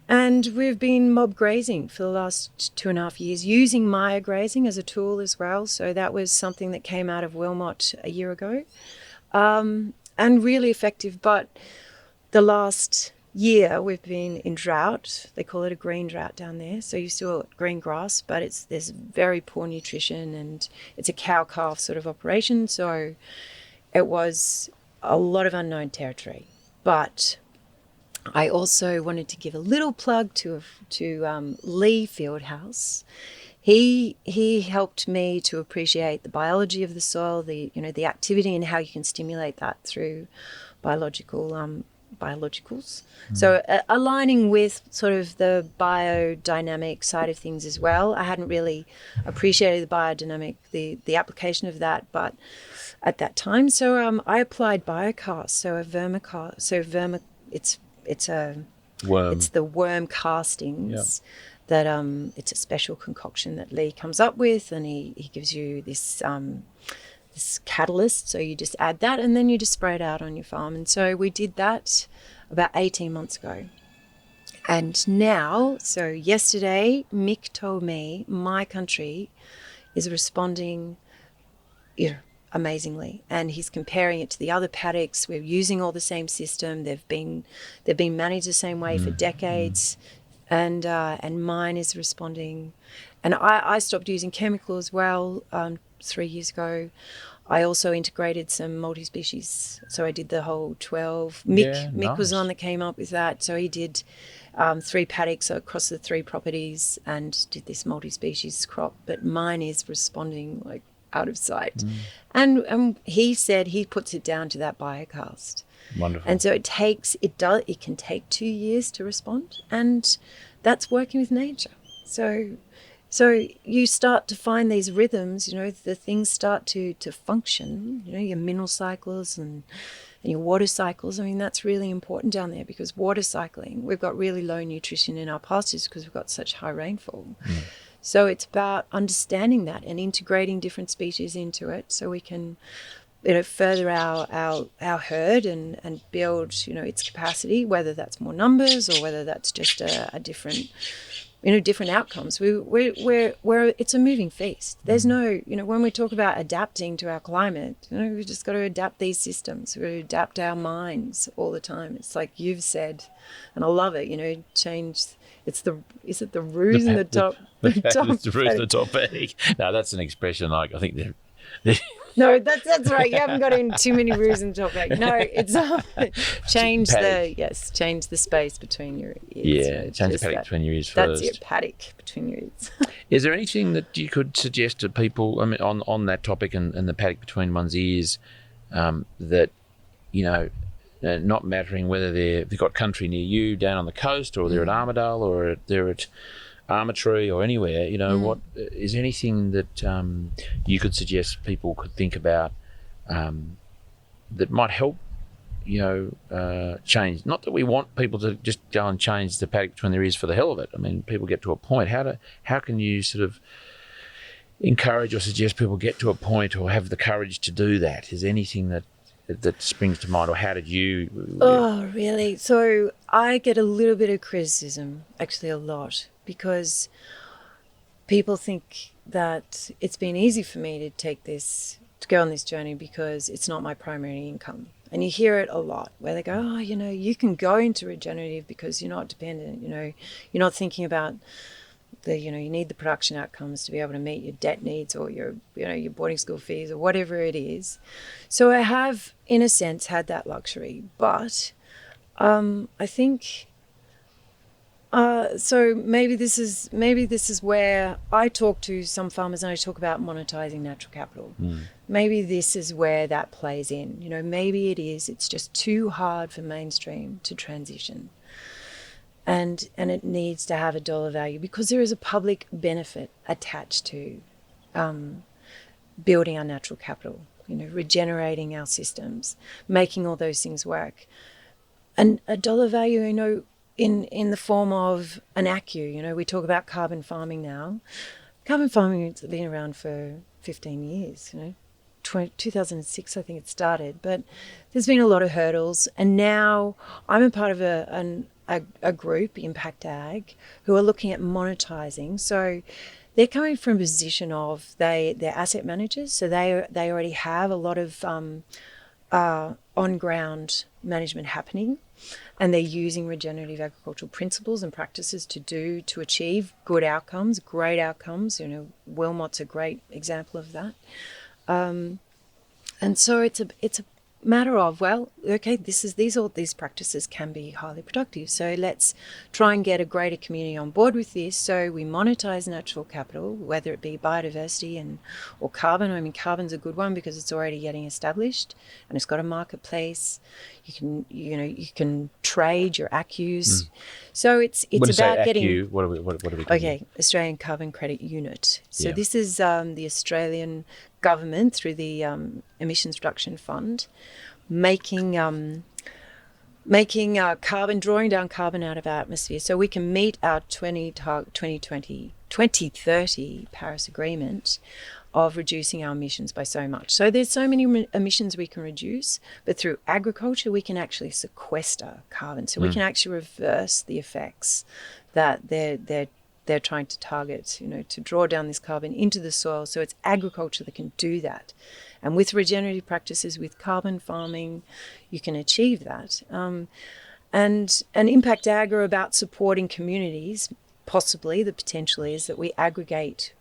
And we've been mob grazing for the last 2.5 years, using Maya grazing as a tool as well. So that was something that came out of Wilmot a year ago. And really effective. But the last year we've been in drought. They call it a green drought down there. So you still got green grass, but there's very poor nutrition, and it's a cow-calf sort of operation. So it was a lot of unknown territory. But I also wanted to give a little plug to Lee Fieldhouse. He helped me to appreciate the biology of the soil, the activity, and how you can stimulate that through biologicals. So aligning with sort of the biodynamic side of things as well. I hadn't really appreciated the biodynamic, the application of that, but at that time, so I applied biocast, so a vermicast, it's a worm. It's the worm castings. Yeah. That it's a special concoction that Lee comes up with, and he gives you this catalyst. So you just add that, and then you just spray it out on your farm. And so we did that about 18 months ago. And now, so yesterday, Mick told me my country is responding, amazingly, and he's comparing it to the other paddocks. We're using all the same system. They've been managed the same way for decades. And mine is responding. And I stopped using chemical as well 3 years ago. I also integrated some multi-species. So I did the whole 12. Mick was the one that came up with that. So he did 3 paddocks across the 3 properties and did this multi-species crop. But mine is responding like out of sight. And he said he puts it down to that biocast. Wonderful. And so it can take 2 years to respond, and that's working with nature. So you start to find these rhythms, the things start to function, your mineral cycles and your water cycles. I mean, that's really important down there, because water cycling, we've got really low nutrition in our pastures because we've got such high rainfall. So it's about understanding that and integrating different species into it, so we can further our herd and build, its capacity, whether that's more numbers or whether that's just a different, different outcomes. We're it's a moving feast. There's no, when we talk about adapting to our climate, we've just got to adapt these systems. We adapt our minds all the time. It's like you've said, and I love it, change. Is it the ruse in the top? It's the ruse in the top bag. No, that's an expression I think they're No, that's right. You haven't got in too many roos in the top bag. No, it's change the space between your ears. Yeah, change the paddock between your ears first. That's it, paddock between your ears. Is there anything that you could suggest to people, on that topic and the paddock between one's ears, that, not mattering whether they've got country near you down on the coast or they're at Armidale or they're at Armatree or anywhere, what is there anything that you could suggest people could think about that might help, change? Not that we want people to just go and change the paddock between their ears for the hell of it. I mean, people get to a point. How can you sort of encourage or suggest people get to a point or have the courage to do that? Is there anything that springs to mind, or how did you? Oh, really? So I get a little bit of criticism, actually a lot, because people think that it's been easy for me to go on this journey because it's not my primary income. And you hear it a lot where they go, oh, you can go into regenerative because you're not dependent, you're not thinking about you need the production outcomes to be able to meet your debt needs or your boarding school fees or whatever it is. So I have, in a sense, had that luxury, but I think so maybe this is where I talk to some farmers and I talk about monetizing natural capital. Maybe this is where that plays in. Maybe it's just too hard for mainstream to transition. And it needs to have a dollar value because there is a public benefit attached to building our natural capital, regenerating our systems, making all those things work. And a dollar value, in the form of an ACCU, we talk about carbon farming now. Carbon farming has been around for 15 years, 2006 I think it started, but there's been a lot of hurdles. And now I'm a part of a group, Impact Ag, who are looking at monetizing. So they're coming from a position of they're asset managers, so they already have a lot of on-ground management happening, and they're using regenerative agricultural principles and practices to achieve good outcomes, great outcomes. Wilmot's a great example of that. And so it's a matter of, well, okay, these practices can be highly productive. So let's try and get a greater community on board with this. So we monetize natural capital, whether it be biodiversity or carbon. I mean, carbon's a good one because it's already getting established and it's got a marketplace. You can trade your ACCUs. So it's about getting ACCU, what are we doing? Okay, Australian Carbon Credit Unit. So this is the Australian government through the Emissions Reduction Fund making carbon, drawing down carbon out of our atmosphere so we can meet our 2030 Paris Agreement of reducing our emissions by so much. So there's so many emissions we can reduce, but through agriculture we can actually sequester carbon. So we can actually reverse the effects that they're trying to target, to draw down this carbon into the soil. So it's agriculture that can do that. And with regenerative practices, with carbon farming, you can achieve that. And Impact Ag are about supporting communities. Possibly, the potential is that we aggregate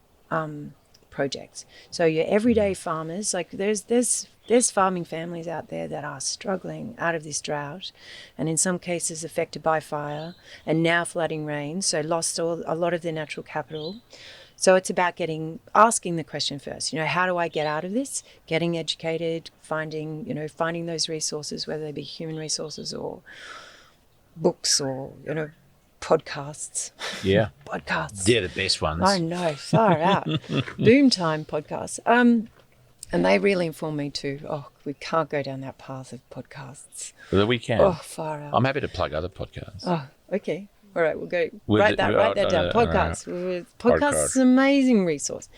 projects. So your everyday farmers, like there's farming families out there that are struggling out of this drought, and in some cases affected by fire and now flooding rain, so lost a lot of their natural capital. So it's about asking the question first, how do I get out of this? Getting educated, finding those resources, whether they be human resources or books or, podcasts. Yeah. Podcasts. They're the best ones. I know, far out. Boom time podcasts. And they really inform me too. Oh, we can't go down that path of podcasts. Well, we can. Oh, far out. I'm happy to plug other podcasts. Oh, okay. All right, write that down. Podcast. Podcast is an amazing resource.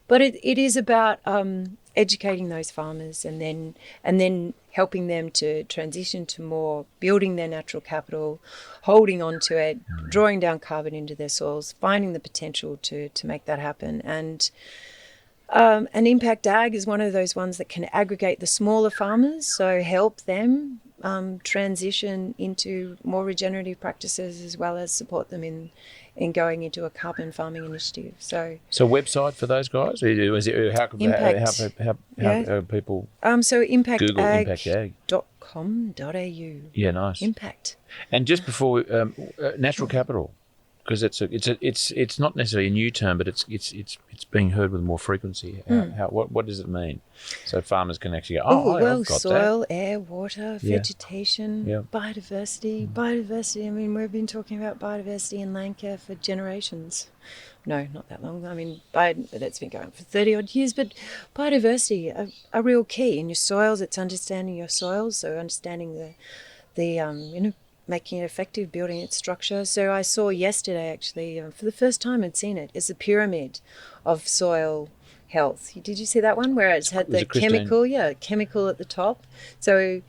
But it is about educating those farmers and then helping them to transition to more building their natural capital, holding on to it, drawing down carbon into their soils, finding the potential to make that happen. And Impact Ag is one of those ones that can aggregate the smaller farmers, so help them transition into more regenerative practices as well as support them in going into a carbon farming initiative. So website for those guys? How people so Google Impact Ag? .com.au. Yeah, nice. Impact. And just before natural capital, because it's not necessarily a new term, but it's being heard with more frequency. What does it mean? So farmers can actually go, I've got soil, that. air, water, vegetation, biodiversity. Biodiversity, I mean, we've been talking about biodiversity in land care for generations. No, not that long. I mean, that's been going for 30 odd years, but biodiversity, a real key in your soils. It's understanding your soils, so understanding the making it effective, building its structure. So I saw yesterday, actually, for the first time I'd seen it, is a pyramid of soil health. Did you see that one where it's had the chemical at the top? So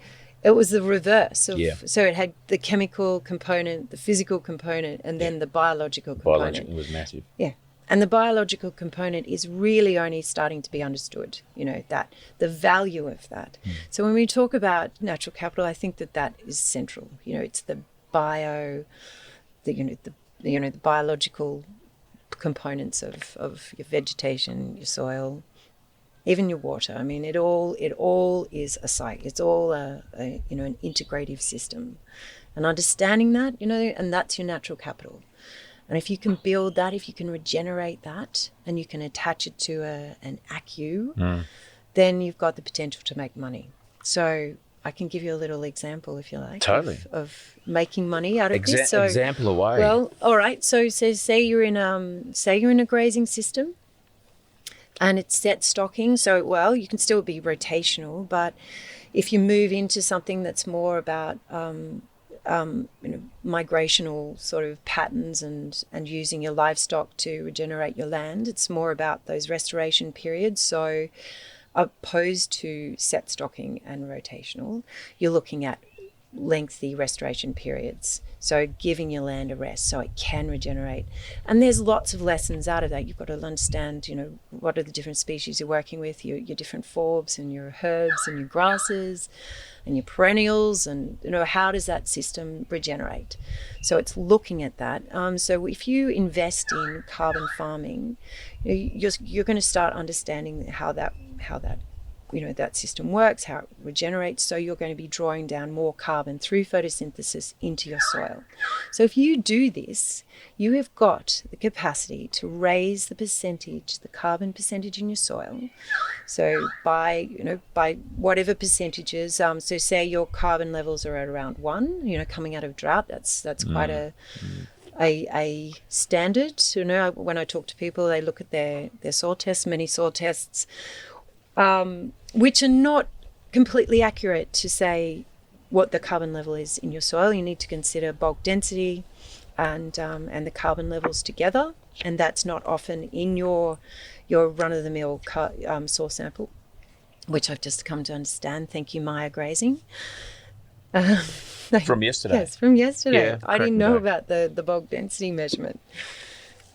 it was the reverse. So it had the chemical component, the physical component, and then the biological component. Biological was massive. Yeah. And the biological component is really only starting to be understood, that the value of that. So when we talk about natural capital, I think that is central. It's the the biological components of your vegetation, your soil, even your water. I mean, it all is a cycle. It's all an integrative system. And understanding that, and that's your natural capital. And if you can build that, if you can regenerate that, and you can attach it to an ACU, then you've got the potential to make money. So I can give you a little example, if you like, of making money out of this. So, example away. Well, all right. So say you're in a grazing system, and it's set stocking. So you can still be rotational, but if you move into something that's more about migrational sort of patterns and using your livestock to regenerate your land, it's more about those restoration periods. So opposed to set stocking and rotational, you're looking at lengthy restoration periods, so giving your land a rest so it can regenerate. And there's lots of lessons out of that. You've got to understand, what are the different species you're working with, your different forbs and your herbs and your grasses and your perennials, and how does that system regenerate. So it's looking at that. So if you invest in carbon farming, you're going to start understanding how that that system works, how it regenerates. So you're going to be drawing down more carbon through photosynthesis into your soil. So if you do this, you have got the capacity to raise the carbon percentage in your soil. So by whatever percentages, so say your carbon levels are at around 1, coming out of drought, that's quite a standard. When I talk to people, they look at their soil tests, many soil tests, which are not completely accurate to say what the carbon level is in your soil. You need to consider bulk density and the carbon levels together, and that's not often in your run-of-the-mill soil sample, which I've just come to understand. Thank you, Maya Grazing. From yesterday. Yes, from yesterday. Yeah, I didn't know about the bulk density measurement.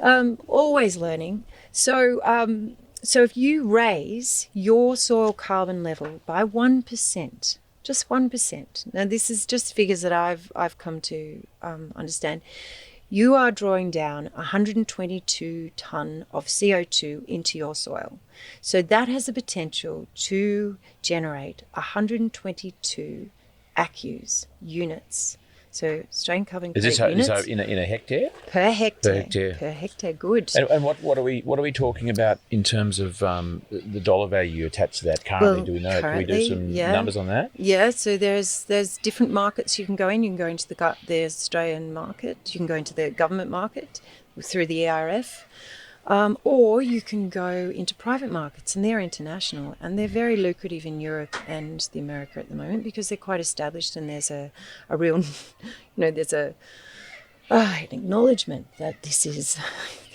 Always learning. So if you raise your soil carbon level by 1%, just 1%, now this is just figures that I've come to understand, you are drawing down 122 tonne of CO2 into your soil. So that has the potential to generate 122 ACUs, units. So Australian carbon credit units. So in a hectare? Per hectare. Per hectare, good. And what are we talking about in terms of the dollar value attached to that currently? Well, do we know? Can we do some numbers on that? Yeah, so there's different markets you can go in. You can go into the Australian market. You can go into the government market through the ERF. Or you can go into private markets, and they're international, and they're very lucrative in Europe and the America at the moment because they're quite established, and there's a real, there's an acknowledgement that this is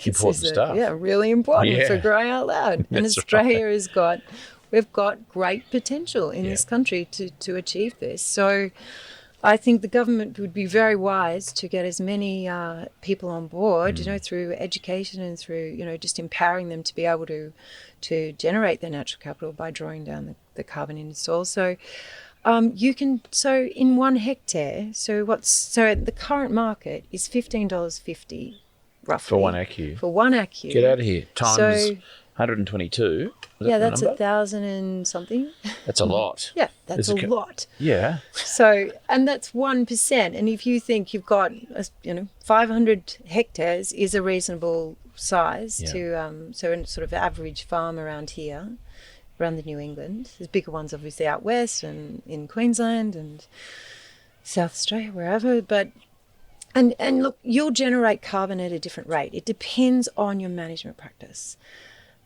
important stuff. Yeah, really important for crying out loud. And Australia we've got great potential in this country to achieve this. So I think the government would be very wise to get as many people on board, through education and through, just empowering them to be able to generate their natural capital by drawing down the carbon in the soil. So in 1 hectare, the current market is $15.50 roughly. For 1 acre. For 1 acre. Get out of here. Times 122. That's 1,000 and something. That's a lot. Yeah, that's a lot. Yeah. So, and that's 1%. And if you think you've got, 500 hectares is a reasonable size to, so a sort of average farm around here, around the New England. There's bigger ones obviously out west and in Queensland and South Australia, wherever. But, and look, you'll generate carbon at a different rate. It depends on your management practice.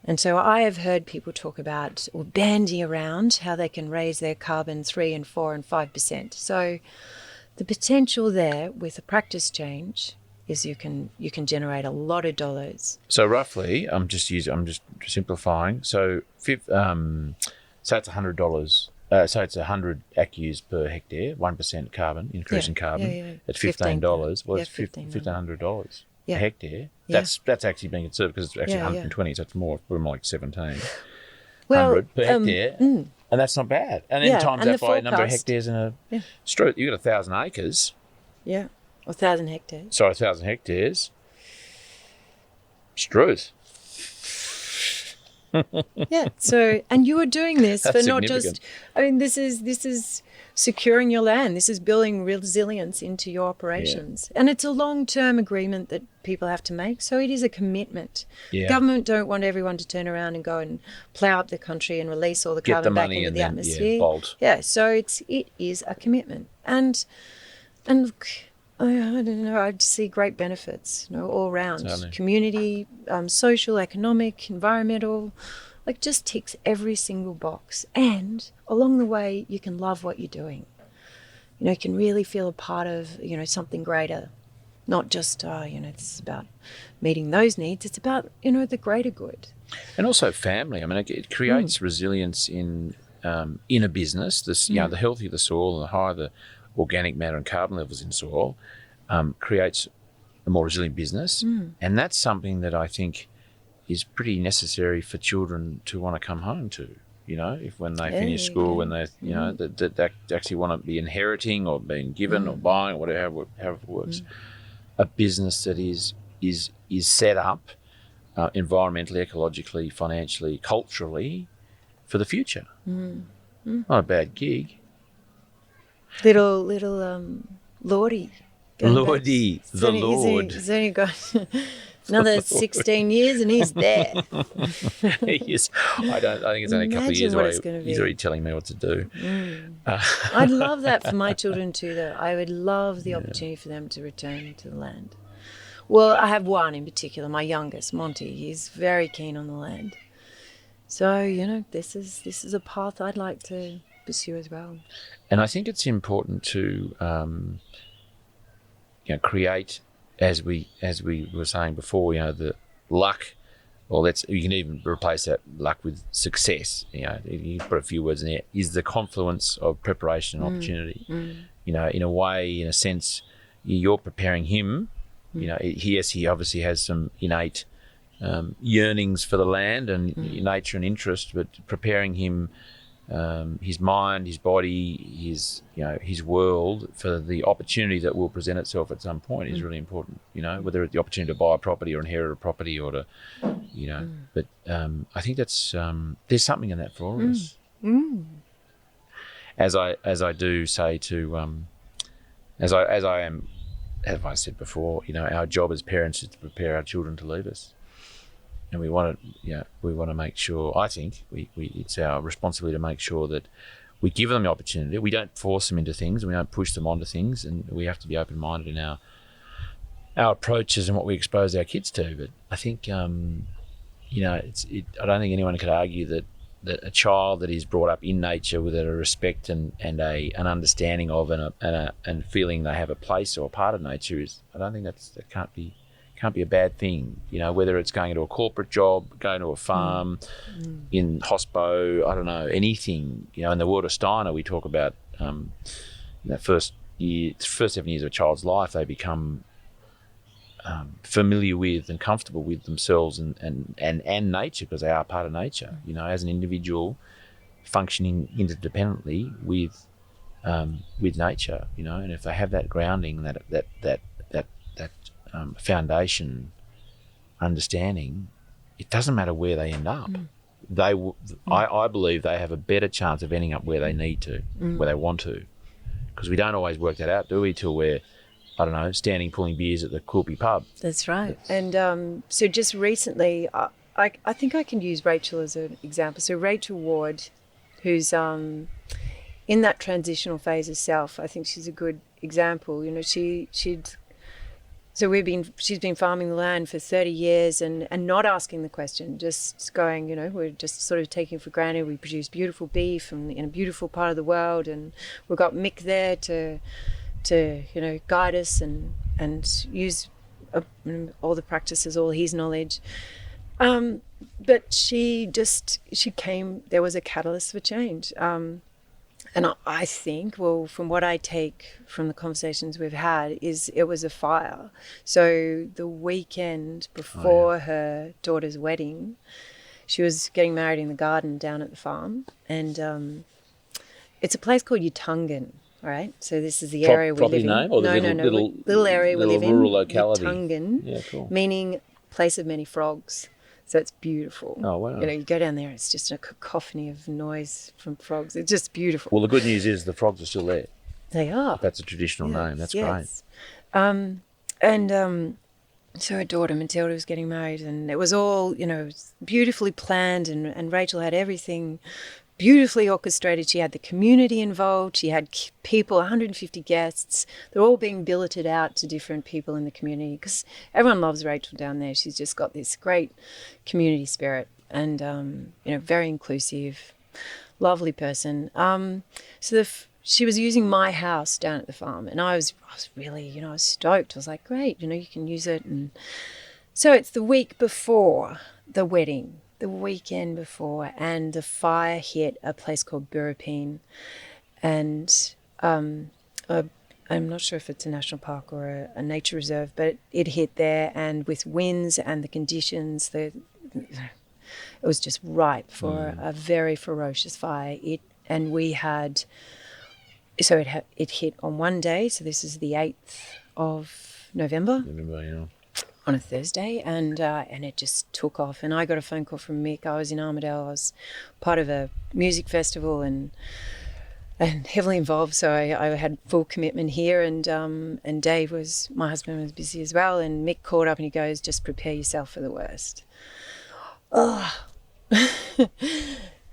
And so I have heard people talk about or bandy around how they can raise their carbon 3 and 4 and 5%. So the potential there with a practice change is you can generate a lot of dollars. So roughly, I'm just simplifying. So say it's $100. So it's 100 ACCUs per hectare, 1% carbon, increase in carbon at $15. Well, it's $1,500 a hectare. That's actually being conserved because it's actually 120, so it's more like 17. Well, per hectare, and that's not bad. And then times that by a number of hectares in a street, you've got 1,000 acres. Yeah, or 1,000 hectares. Sorry, 1,000 hectares. Struth. Yeah. So, and you are doing this for not just. I mean, this is securing your land. This is building resilience into your operations, and it's a long-term agreement that people have to make. So it is a commitment. Yeah. Government don't want everyone to turn around and go and plough up the country and release all the carbon back into the atmosphere. Bolt. Yeah. So it is a commitment, and look. I don't know. I see great benefits, all around. Certainly. Community, social, economic, environmental, just ticks every single box. And along the way, you can love what you're doing. You can really feel a part of, something greater. Not just, this is about meeting those needs. It's about, the greater good. And also family. I mean, it creates resilience in a business. This, the healthier the soil and the higher the organic matter and carbon levels in soil, creates a more resilient business. And that's something that I think is pretty necessary for children to want to come home to, if when they finish school, when they, that actually want to be inheriting or being given or buying or whatever, however it works. A business that is set up environmentally, ecologically, financially, culturally for the future. Not a bad gig. Little Lordy. Lordy, the Lord. He's only got another 16 years and he's there. He is. I think it's only a couple of years away. He's already telling me what to do. I'd love that for my children too, though. I would love the opportunity for them to return to the land. Well, I have one in particular, my youngest, Monty. He's very keen on the land. So, this is a path I'd like to pursue as well. And I think it's important to create, as we were saying before, the luck, or you can even replace that luck with success. You put a few words in there, is the confluence of preparation and opportunity. In a way, in a sense, you're preparing him. He obviously has some innate yearnings for the land and nature and interest, but preparing him, his mind, his body, his world for the opportunity that will present itself at some point is really important. Whether it's the opportunity to buy a property or inherit a property or to, But I think that's there's something in that for all of us. As I do say to, as I said before, our job as parents is to prepare our children to leave us. And we want to make sure, I think, it's our responsibility to make sure that we give them the opportunity. We don't force them into things, and we don't push them onto things, and we have to be open-minded in our approaches and what we expose our kids to. But I think, I don't think anyone could argue that a child that is brought up in nature with a respect and an understanding of and feeling they have a place or a part of nature is, I don't think that can't be a bad thing. You know, whether it's going to a corporate job, going to a farm, in hospo, I don't know, anything. You know, in the world of Steiner, we talk about that first 7 years of a child's life, they become familiar with and comfortable with themselves and nature, because they are part of nature. You know, as an individual functioning interdependently with nature. You know, and if they have that grounding, that foundation understanding, it doesn't matter where they end up. I believe they have a better chance of ending up where they need to, where they want to, because we don't always work that out, do we, till we're, I don't know, standing pulling beers at the Quilpie pub. That's right. And so just recently, I think I can use Rachel as an example. So Rachel Ward, who's in that transitional phase herself, I think she's a good example. You know, she's been farming the land for 30 years and not asking the question, just going, you know, we're just sort of taking for granted. We produce beautiful beef in a beautiful part of the world, and we've got Mick there to you know, guide us and use all the practices, all his knowledge. But there was a catalyst for change. And I think, well, from what I take from the conversations we've had, is it was a fire. So the weekend before her daughter's wedding, she was getting married in the garden down at the farm. And it's a place called Utungan, all right? So this is the area we live in. Name, or the little area we live in. Rural locality. Utungan, yeah, cool. Meaning place of many frogs. So it's beautiful. Oh, wow. You know, you go down there, it's just a cacophony of noise from frogs. It's just beautiful. Well, the good news is the frogs are still there. They are. If that's a traditional name. That's great. So her daughter Matilda was getting married, and it was all, you know, beautifully planned, and Rachel had everything beautifully orchestrated. She had the community involved. She had people, 150 guests. They're all being billeted out to different people in the community, because everyone loves Rachel down there. She's just got this great community spirit, and you know, very inclusive, lovely person. She was using my house down at the farm, and I was really, you know, I was stoked. I was like, great, you know, you can use it. And so it's the week before the wedding, the weekend before, and the fire hit a place called Burrapine, and I'm not sure if it's a national park or a nature reserve, but it hit there, and with winds and the conditions, it was just ripe for a very ferocious fire. It hit on one day, so this is the 8th of November. On a Thursday, and it just took off. And I got a phone call from Mick. I was in Armidale. I was part of a music festival and heavily involved, so I had full commitment here. And Dave my husband was busy as well. And Mick called up and he goes, "Just prepare yourself for the worst." Oh,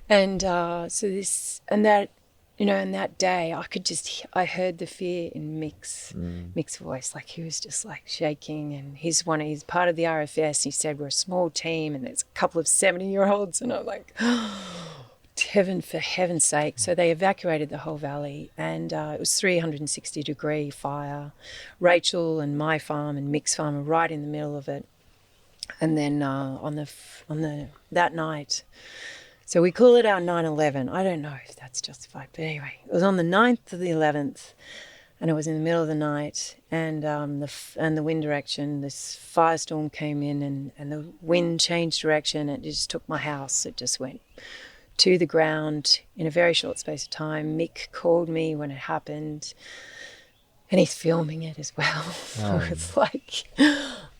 and so this and that. You know, and that day I heard the fear in Mick's voice. Like, he was just like shaking, and he's part of the RFS. He said, we're a small team and there's a couple of 70-year-olds. And I'm like, oh, for heaven's sake. So they evacuated the whole valley, and it was 360-degree fire. Rachel and my farm and Mick's farm were right in the middle of it. And then that night, so we call it our 9/11. I don't know if that's justified, but anyway, it was on the 9th of the 11th, and it was in the middle of the night, and the wind direction, this firestorm came in, and the wind changed direction. It just took my house. It just went to the ground in a very short space of time. Mick called me when it happened, and he's filming it as well. So it's like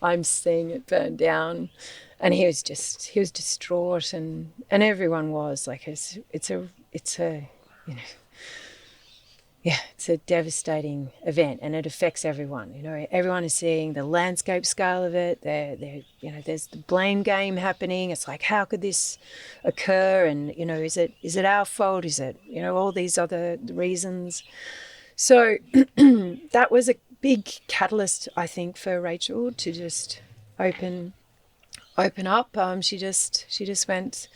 I'm seeing it burn down. And he was distraught, and everyone was like, it's a devastating event, and it affects everyone. You know, everyone is seeing the landscape scale of it. There's the blame game happening. It's like, how could this occur? And you know, is it our fault? Is it, you know, all these other reasons? So that was a big catalyst, I think, for Rachel to just open up. She just went,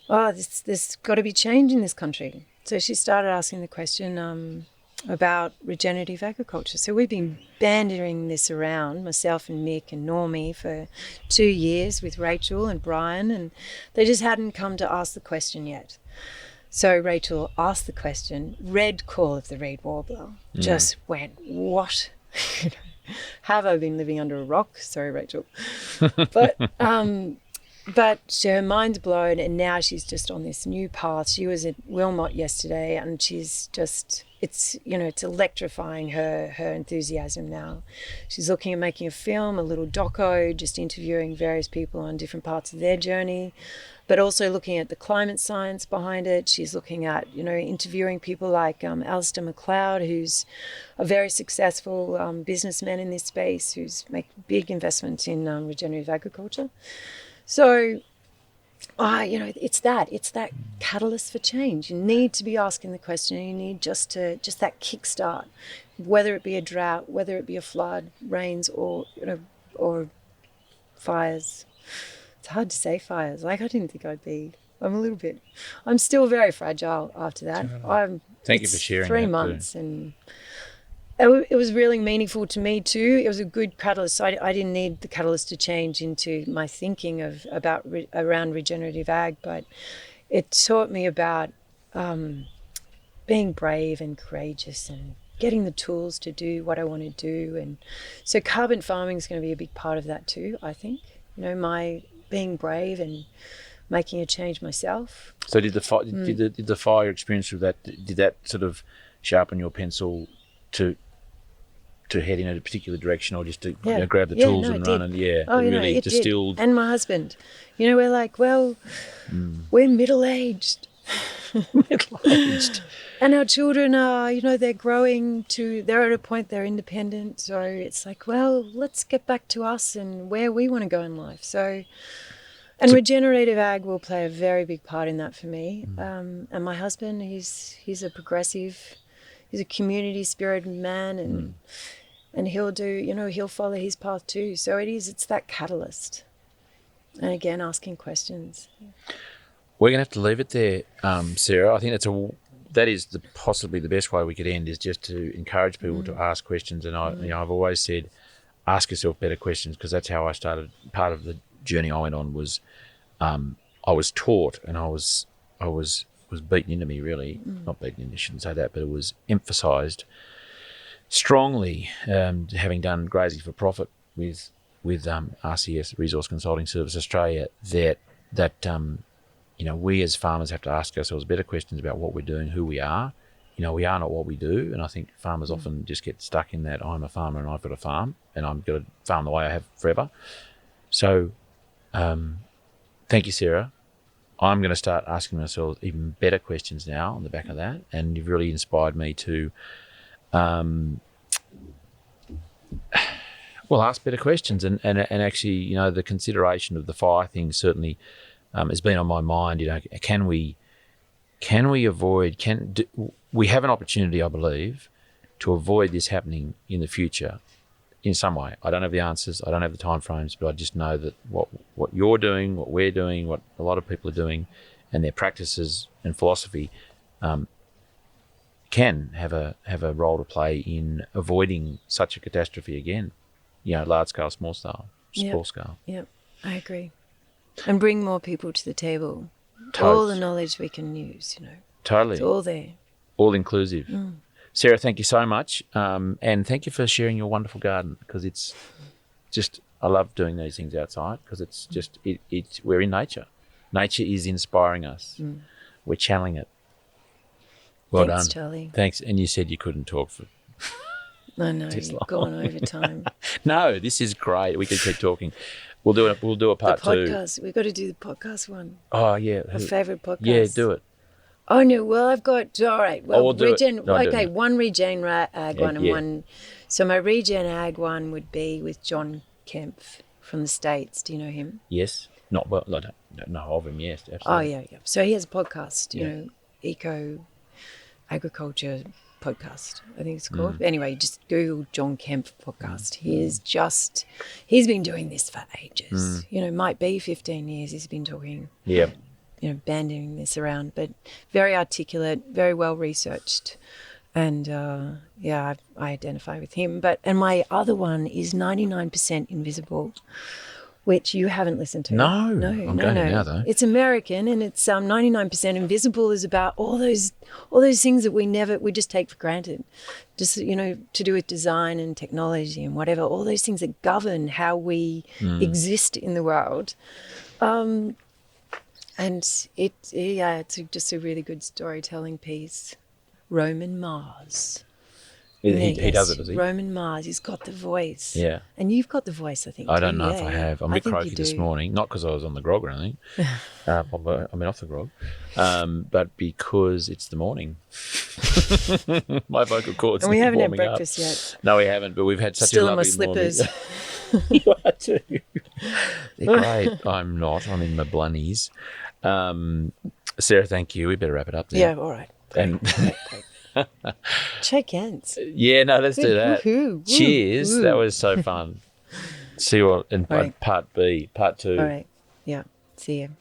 there's got to be change in this country. So she started asking the question about regenerative agriculture. So we've been bandering this around, myself and Mick and Normie, for 2 years with Rachel and Brian, and they just hadn't come to ask the question yet. So Rachel asked the question, red call of the reed warbler, just went, what? Have I been living under a rock? Sorry, Rachel. But her mind's blown, and now she's just on this new path. She was at Wilmot yesterday, and she's just, it's electrifying her enthusiasm now. She's looking at making a film, a little doco, just interviewing various people on different parts of their journey, but also looking at the climate science behind it. She's looking at, interviewing people like Alistair McLeod, who's a very successful businessman in this space, who's making big investments in regenerative agriculture. So, it's that catalyst for change. You need to be asking the question, and you need just that kickstart, whether it be a drought, whether it be a flood, rains, or fires. It's hard to say fires. Like, I didn't think I'd be. I'm still very fragile after that. Thank you for sharing 3 months too. And it was really meaningful to me too. It was a good catalyst. I didn't need the catalyst to change into my thinking around regenerative ag, but it taught me about being brave and courageous and getting the tools to do what I want to do. And so carbon farming is going to be a big part of that too, I think. My being brave and making a change myself. So did the fire experience of that, did that sort of sharpen your pencil to head in a particular direction, or just to grab the tools and run? And it really distilled. Did. And my husband, we're like, well, we're middle-aged. And our children are, they're growing they're at a point they're independent. So it's like, well, let's get back to us and where we want to go in life. And regenerative ag will play a very big part in that for me. And my husband, he's a progressive, he's a community spirited man, and he'll do, he'll follow his path too. So it's that catalyst. And again, asking questions. We're going to have to leave it there, Sarah. I think that is possibly the best way we could end, is just to encourage people to ask questions. And I've always said, ask yourself better questions, because that's how I started. Part of the journey I went on was, I was taught, and I was beaten into me, really. Not beaten into, I shouldn't say that, but it was emphasised strongly, having done grazing for profit with RCS, Resource Consulting Service Australia, that we as farmers have to ask ourselves better questions about what we're doing, who we are. We are not what we do, and I think farmers often just get stuck in that, I'm a farmer and I've got a farm and I'm going to farm the way I have forever. So thank you, Sarah. I'm going to start asking myself even better questions now on the back of that, and you've really inspired me to ask better questions, and actually, the consideration of the fire thing certainly has been on my mind. Can we avoid? We have an opportunity, I believe, to avoid this happening in the future in some way. I don't have the answers, I don't have the timeframes, but I just know that what you're doing, what we're doing, what a lot of people are doing, and their practices and philosophy can have a role to play in avoiding such a catastrophe again. Large scale, small scale. Yep, I agree. And bring more people to the table. Totally. All the knowledge we can use, Totally. It's all there. All inclusive. Sarah, thank you so much. And thank you for sharing your wonderful garden, because it's just, I love doing these things outside, because it's just, we're in nature. Nature is inspiring us. We're channeling it. Well Thanks, done. Charlie. Thanks. And you said you couldn't talk for I know, you've gone over time. No, this is great. We could keep talking. We'll do a part the podcast. We've got to do the podcast one. Oh, yeah. A favourite podcast. Yeah, do it. Oh, no. Well, I've got, all right. Well, we'll do it. No, okay, one regen ag one and one. So my regen ag one would be with John Kemp from the States. Do you know him? Yes. Not well. I don't know of him, yes. Absolutely. Oh, yeah. So he has a podcast, eco agriculture podcast, I think it's called. Anyway, just Google John Kemp podcast. He's been doing this for ages. Might be 15 years he's been talking. Yeah. bandying this around, but very articulate, very well researched. And I identify with him. And my other one is 99% Invisible, which you haven't listened to. No, I'm going to now though. It's American, and it's 99% Invisible is about all those things that we just take for granted, just to do with design and technology and whatever. All those things that govern how we exist in the world. And it's just a really good storytelling piece. Roman Mars. He does it, does he? Roman Mars. He's got the voice. Yeah. And you've got the voice, I think. I don't know if I have. I'm a bit croaky this morning, not because I was on the grog or anything. Off the grog, but because it's the morning. My vocal cords. And we haven't had warming breakfast up. Yet. No, we haven't. But we've had such Still a lovely in my slippers. morning. You are too. They're great. I'm not. I'm in my blunnies. Sarah, thank you. We better wrap it up now. Yeah. All right. And shake hands. Yeah, no, let's do that. Woo-hoo. Cheers. Woo. That was so fun. See you all in right. part B, part 2. All right. Yeah. See you.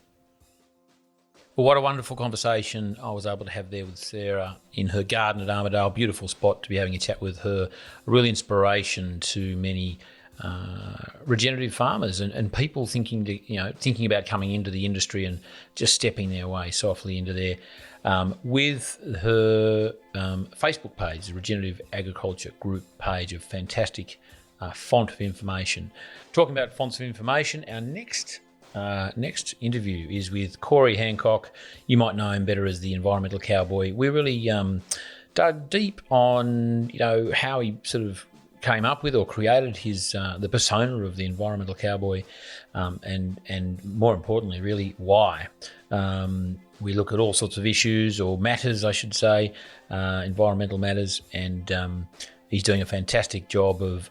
Well, what a wonderful conversation I was able to have there with Sarah in her garden at Armidale. Beautiful spot to be having a chat with her. A real inspiration to many regenerative farmers and people thinking about coming into the industry and just stepping their way softly into there. With her Facebook page, the Regenerative Agriculture Group page, a fantastic font of information. Talking about fonts of information, our next interview is with Corey Hancock. You might know him better as the Environmental Cowboy. We really dug deep on how he sort of came up with or created his the persona of the Environmental Cowboy, and more importantly, really why. We look at all sorts of issues or matters, I should say, environmental matters, and he's doing a fantastic job of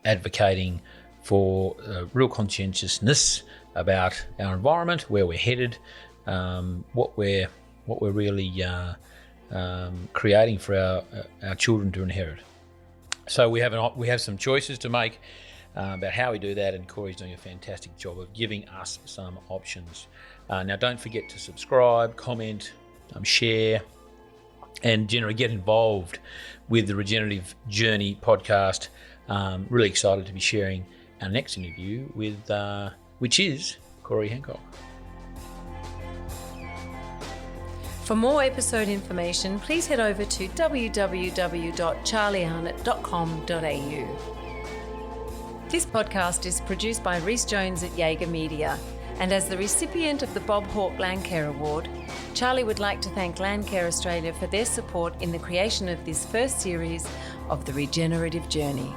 advocating for real conscientiousness about our environment, where we're headed, what we're really creating for our children to inherit. So we have some choices to make about how we do that, and Corey's doing a fantastic job of giving us some options. Now, don't forget to subscribe, comment, share, and generally get involved with the Regenerative Journey podcast. Really excited to be sharing our next interview with, which is Corey Hancock. For more episode information, please head over to www.charliearnott.com.au. This podcast is produced by Rhys Jones at Jaeger Media, and as the recipient of the Bob Hawke Landcare Award, Charlie would like to thank Landcare Australia for their support in the creation of this first series of the Regenerative Journey.